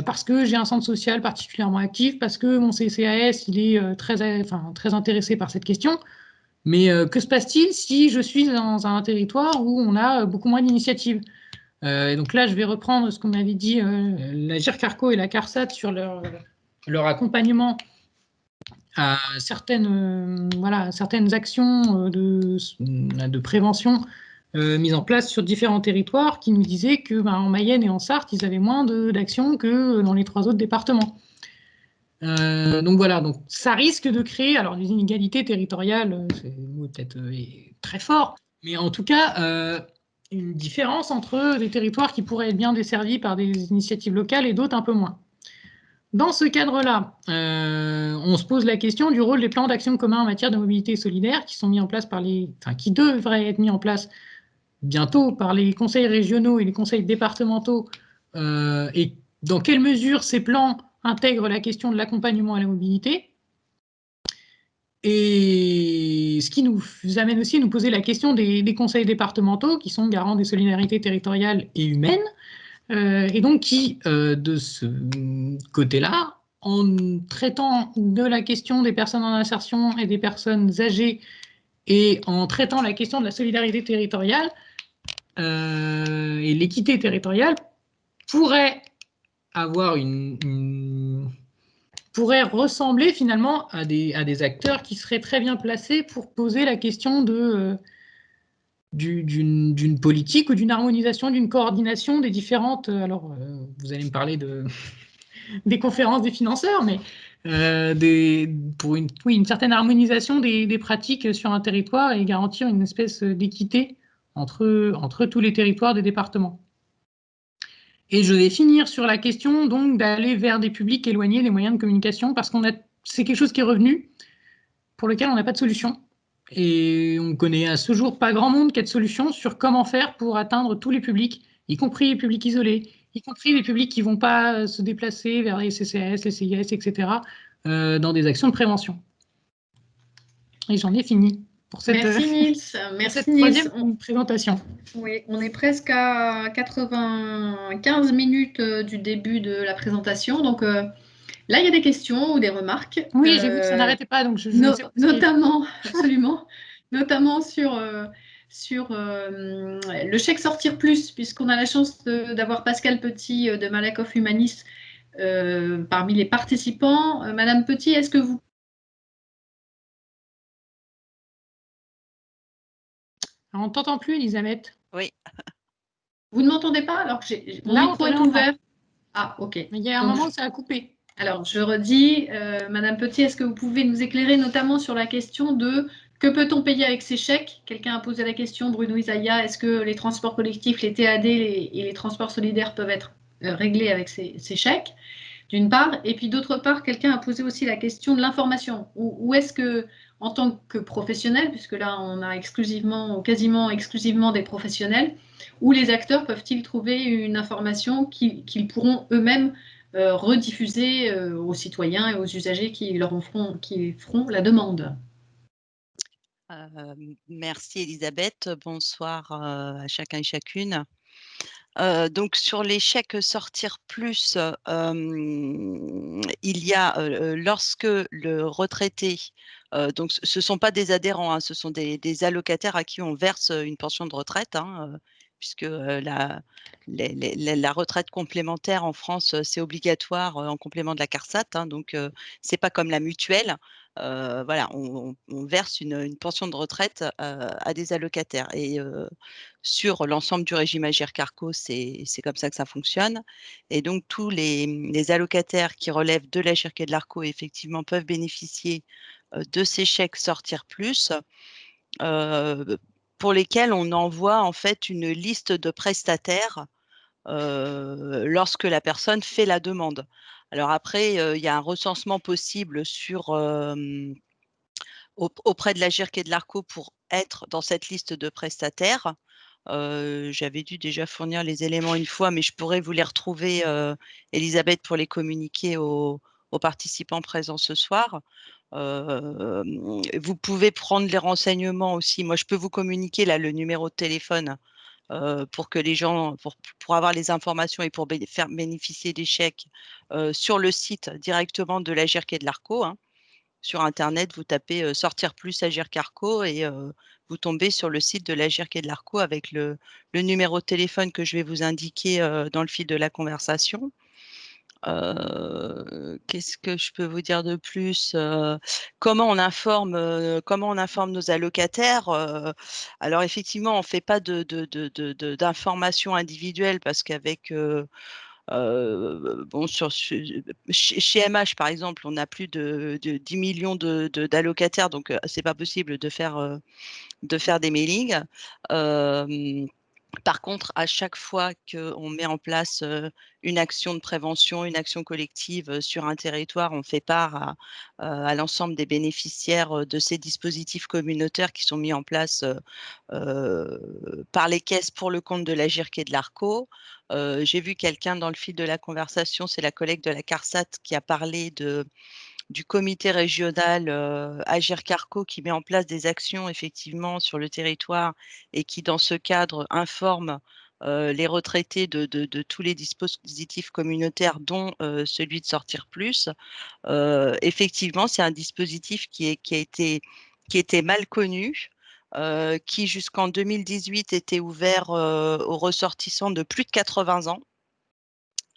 parce que j'ai un centre social particulièrement actif, parce que mon CCAS, il est très intéressé par cette question. Mais que se passe-t-il si je suis dans un territoire où on a beaucoup moins d'initiatives? Et donc là, je vais reprendre ce qu'on m'avait dit la GIRC-ARCO et la CARSAT sur leur accompagnement à certaines actions de prévention mises en place sur différents territoires, qui nous disaient que en Mayenne et en Sarthe, ils avaient moins d'actions que dans les 3 autres départements. Donc voilà, donc ça risque de créer alors des inégalités territoriales, c'est peut-être très fort, mais en tout cas une différence entre des territoires qui pourraient être bien desservis par des initiatives locales et d'autres un peu moins. Dans ce cadre-là, on se pose la question du rôle des plans d'action communs en matière de mobilité solidaire qui sont mis en place qui devraient être mis en place bientôt par les conseils régionaux et les conseils départementaux, et dans quelle mesure ces plans intègrent la question de l'accompagnement à la mobilité. Et ce qui nous amène aussi à nous poser la question des conseils départementaux, qui sont garants des solidarités territoriales et humaines, et donc qui, de ce côté-là, en traitant de la question des personnes en insertion et des personnes âgées, et en traitant la question de la solidarité territoriale et l'équité territoriale, pourrait ressembler finalement à des acteurs qui seraient très bien placés pour poser la question d'une politique ou d'une harmonisation, d'une coordination des différentes... alors, vous allez me parler des conférences des financeurs, mais pour une certaine harmonisation des pratiques sur un territoire et garantir une espèce d'équité entre tous les territoires des départements. Et je vais finir sur la question donc d'aller vers des publics éloignés des moyens de communication, parce c'est quelque chose qui est revenu, pour lequel on n'a pas de solution. Et on connaît à ce jour pas grand monde qui a de solution sur comment faire pour atteindre tous les publics, y compris les publics isolés, y compris les publics qui ne vont pas se déplacer vers les CCAS, les CIAS, etc., dans des actions de prévention. Et j'en ai fini pour cette, Merci Nils. Merci cette troisième présentation. Oui, on est presque à 95 minutes du début de la présentation. Donc là, il y a des questions ou des remarques. Oui, j'ai vu que ça n'arrêtait pas, donc notamment, absolument, notamment sur le chèque Sortir Plus, puisqu'on a la chance d'avoir Pascal Petit de Malakoff Humanis parmi les participants. Madame Petit, est-ce que vous... Alors, on ne t'entend plus, Elisabeth. Oui. Vous ne m'entendez pas? Alors que mon micro est ouvert. Ah, ok. Mais il y a un moment où ça a coupé. Alors, je redis, Madame Petit, est-ce que vous pouvez nous éclairer notamment sur la question de que peut-on payer avec ces chèques? Quelqu'un a posé la question, Bruno Isaïa, est-ce que les transports collectifs, les TAD et les transports solidaires peuvent être réglés avec ces chèques, d'une part? Et puis d'autre part, quelqu'un a posé aussi la question de l'information. Où est-ce que, en tant que professionnel, puisque là on a quasiment exclusivement des professionnels, où les acteurs peuvent-ils trouver une information qu'ils pourront eux-mêmes rediffuser aux citoyens et aux usagers qui feront la demande? Merci Elisabeth, bonsoir à chacun et chacune. Donc sur les chèques Sortir Plus, il y a lorsque le retraité, donc ce ne sont pas des adhérents, hein, ce sont des allocataires à qui on verse une pension de retraite, hein, puisque la retraite complémentaire en France, c'est obligatoire en complément de la CARSAT, hein, donc ce n'est pas comme la mutuelle. Voilà, on verse une pension de retraite à des allocataires, et sur l'ensemble du régime Agirc-Arrco, c'est comme ça que ça fonctionne. Et donc tous les allocataires qui relèvent de l'Agirc et de l'Arco, effectivement, peuvent bénéficier de ces chèques Sortir Plus, pour lesquels on envoie en fait une liste de prestataires lorsque la personne fait la demande. Alors après, il y a un recensement possible sur auprès de l'Agirc et de l'ARCO pour être dans cette liste de prestataires. J'avais dû déjà fournir les éléments une fois, mais je pourrais vous les retrouver, Elisabeth, pour les communiquer aux participants présents ce soir. Vous pouvez prendre les renseignements aussi. Moi, je peux vous communiquer là le numéro de téléphone pour que les gens, pour avoir les informations et pour faire bénéficier des chèques sur le site directement de l'Agirc et de l'ARCO. Hein. Sur Internet, vous tapez Sortir plus Agirc Arco et vous tombez sur le site de l'Agirc et de l'ARCO avec le numéro de téléphone que je vais vous indiquer dans le fil de la conversation. Qu'est-ce que je peux vous dire de plus? Comment on informe nos allocataires? Alors effectivement, on ne fait pas d'informations individuelles parce qu'avec bon, chez MH, par exemple, on a plus de 10 millions d'allocataires, donc c'est pas possible de faire des mailings. Par contre, à chaque fois qu'on met en place une action de prévention, une action collective sur un territoire, on fait part à l'ensemble des bénéficiaires de ces dispositifs communautaires qui sont mis en place par les caisses pour le compte de l'Agirc et de l'ARCO. J'ai vu quelqu'un dans le fil de la conversation, c'est la collègue de la CARSAT qui a parlé du comité régional Agirc Arco qui met en place des actions effectivement sur le territoire et qui, dans ce cadre, informe les retraités de tous les dispositifs communautaires, dont celui de Sortir Plus. Effectivement, c'est un dispositif qui était mal connu, qui jusqu'en 2018 était ouvert aux ressortissants de plus de 80 ans.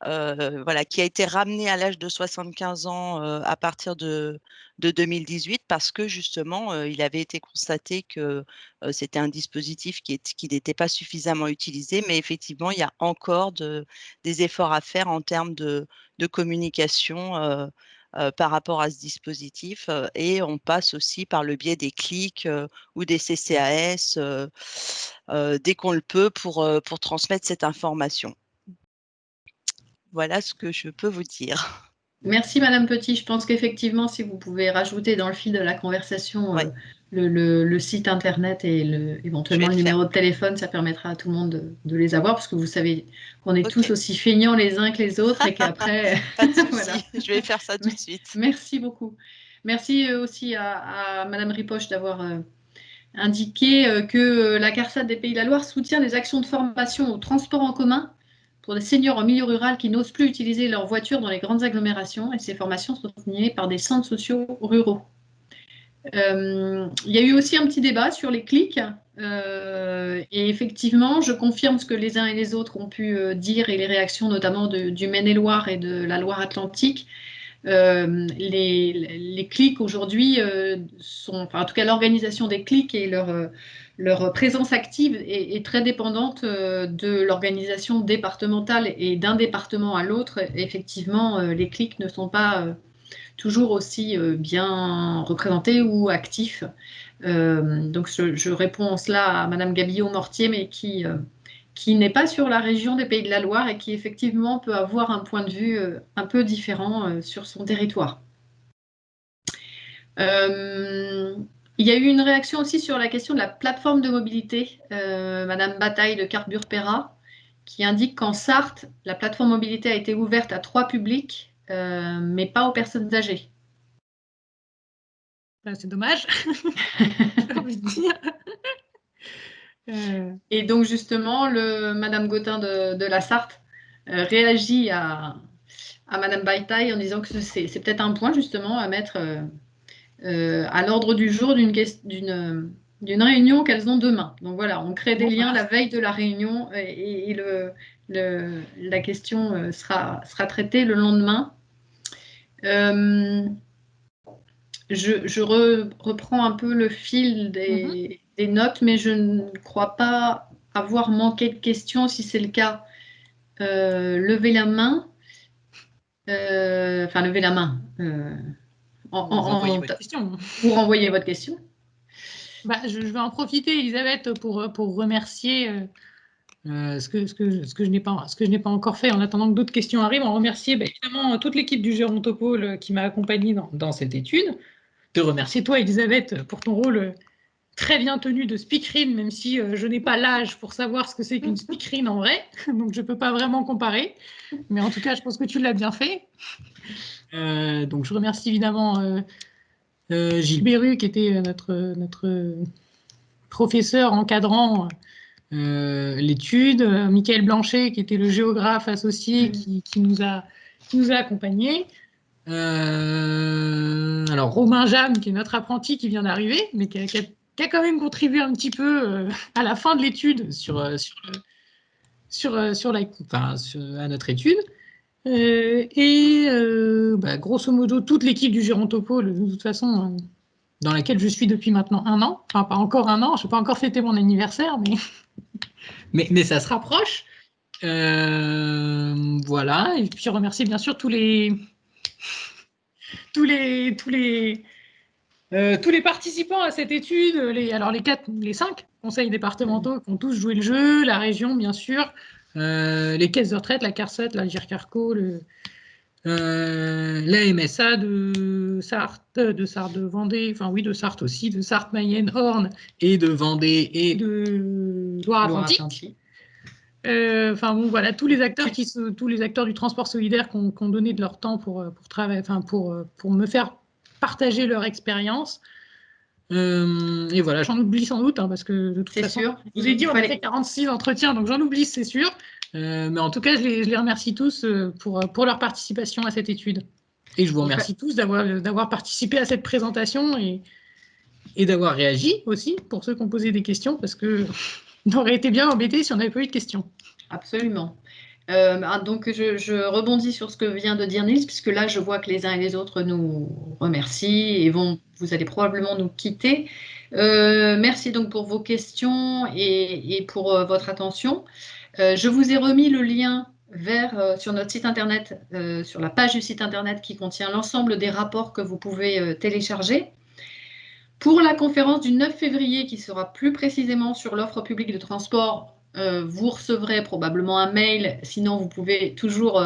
Voilà, qui a été ramené à l'âge de 75 ans à partir de 2018 parce que justement, il avait été constaté que c'était un dispositif qui n'était pas suffisamment utilisé. Mais effectivement, il y a encore des efforts à faire en termes de communication par rapport à ce dispositif. Et on passe aussi par le biais des clics ou des CCAS dès qu'on le peut pour transmettre cette information. Voilà ce que je peux vous dire. Merci Madame Petit. Je pense qu'effectivement, si vous pouvez rajouter dans le fil de la conversation Ouais. le site internet et éventuellement le numéro de téléphone, ça permettra à tout le monde de les avoir parce que vous savez qu'on est tous aussi feignants les uns que les autres et qu'après… Pas de souci, voilà. Je vais faire ça tout de suite. Merci beaucoup. Merci aussi à Madame Ripoche d'avoir indiqué que la CARSAT des Pays de la Loire soutient des actions de formation au transport en commun pour des seniors en milieu rural qui n'osent plus utiliser leur voiture dans les grandes agglomérations, et ces formations sont soutenues par des centres sociaux ruraux. Il y a eu aussi un petit débat sur les clics, et effectivement, je confirme ce que les uns et les autres ont pu dire et les réactions notamment du Maine-et-Loire et de la Loire-Atlantique. Les clics aujourd'hui en tout cas l'organisation des clics et leur présence active est très dépendante de l'organisation départementale, et d'un département à l'autre, effectivement, les clics ne sont pas toujours aussi bien représentés ou actifs. Donc je réponds en cela à Madame Gabillot-Mortier, mais qui n'est pas sur la région des Pays de la Loire et qui effectivement peut avoir un point de vue un peu différent sur son territoire. Il y a eu une réaction aussi sur la question de la plateforme de mobilité, Madame Bataille de Carbure-Pera, qui indique qu'en Sarthe, la plateforme mobilité a été ouverte à 3 publics, mais pas aux personnes âgées. C'est dommage, j'ai envie de dire. Et donc justement, Madame Gautin de la Sarthe réagit à Madame Bataille en disant que c'est peut-être un point justement à mettre à l'ordre du jour d'une réunion qu'elles ont demain. Donc voilà, on crée des liens la veille de la réunion et la question sera traitée le lendemain. Je reprends un peu le fil des notes, mais je ne crois pas avoir manqué de questions. Si c'est le cas, levez la main. Enfin, levez la main. Envoyez votre question. Pour envoyer votre question. Bah, je vais en profiter, Elisabeth, pour remercier ce que je n'ai pas encore fait en attendant que d'autres questions arrivent. En remercier évidemment toute l'équipe du Gérontopole qui m'a accompagnée dans cette étude. te remercier toi, Elisabeth, pour ton rôle très bien tenu de speakerine, même si je n'ai pas l'âge pour savoir ce que c'est qu'une speakerine en vrai, donc je ne peux pas vraiment comparer. Mais en tout cas, je pense que tu l'as bien fait. Donc je remercie évidemment Gilles Berru, qui était notre professeur encadrant l'étude, Michael Blanchet, qui était le géographe associé qui nous a accompagnés. Alors Romain Jam, qui est notre apprenti qui vient d'arriver, mais qui a quand même contribué un petit peu à la fin de l'étude à notre étude. Grosso modo, toute l'équipe du Gérontopole, de toute façon, dans laquelle je suis depuis maintenant 1 an. Enfin, pas encore 1 an, je n'ai pas encore fêté mon anniversaire, mais ça se rapproche. Voilà, et puis remercier bien sûr tous les participants à cette étude, les 5 conseils départementaux qui ont tous joué le jeu, la région bien sûr, les caisses de retraite, la CARSAT, la GIRCARCO, la MSA de Sarthe, de Vendée, enfin oui, de Sarthe aussi, de Sarthe, Mayenne, Orne, et de Vendée et de Loire-Atlantique. Enfin bon, voilà, tous les acteurs du transport solidaire qui ont donné de leur temps pour travailler, enfin pour me faire partager leur expérience. Et voilà, j'en oublie sans doute, parce que de toute façon, sûr. je vous ai dit, on a fait 46 entretiens, donc j'en oublie, c'est sûr. Mais en tout cas, je les remercie tous pour leur participation à cette étude. Et je vous remercie tous d'avoir participé à cette présentation et d'avoir réagi aussi, pour ceux qui ont posé des questions, parce que on aurait été bien embêtés si on n'avait pas eu de questions. Absolument. Donc, je rebondis sur ce que vient de dire Niels, puisque là, je vois que les uns et les autres nous remercient et vous allez probablement nous quitter. Merci donc pour vos questions et pour votre attention. Je vous ai remis le lien sur notre site internet, sur la page du site internet qui contient l'ensemble des rapports que vous pouvez télécharger. Pour la conférence du 9 février, qui sera plus précisément sur l'offre publique de transport, vous recevrez probablement un mail. Sinon, vous pouvez toujours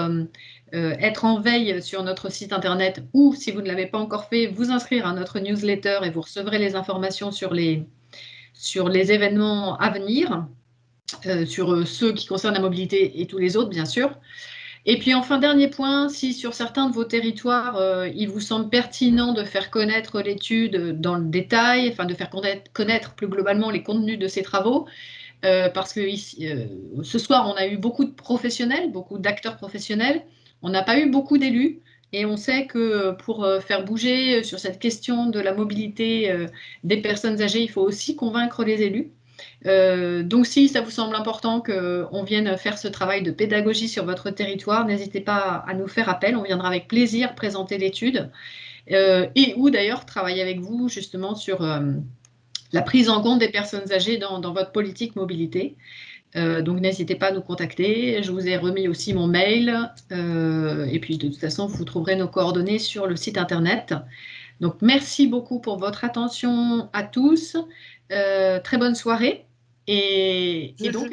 être en veille sur notre site internet ou, si vous ne l'avez pas encore fait, vous inscrire à notre newsletter et vous recevrez les informations sur les événements à venir, sur ceux qui concernent la mobilité et tous les autres, bien sûr. Et puis enfin, dernier point, si sur certains de vos territoires, il vous semble pertinent de faire connaître l'étude dans le détail, enfin de faire connaître plus globalement les contenus de ces travaux, parce que ce soir, on a eu beaucoup de professionnels, beaucoup d'acteurs professionnels, on n'a pas eu beaucoup d'élus, et on sait que pour faire bouger sur cette question de la mobilité des personnes âgées, il faut aussi convaincre les élus. Donc si ça vous semble important qu'on vienne faire ce travail de pédagogie sur votre territoire, n'hésitez pas à nous faire appel, on viendra avec plaisir présenter l'étude et ou d'ailleurs travailler avec vous justement sur la prise en compte des personnes âgées dans votre politique mobilité. Donc n'hésitez pas à nous contacter, je vous ai remis aussi mon mail et puis de toute façon vous trouverez nos coordonnées sur le site internet. Donc merci beaucoup pour votre attention à tous, très bonne soirée. Et donc,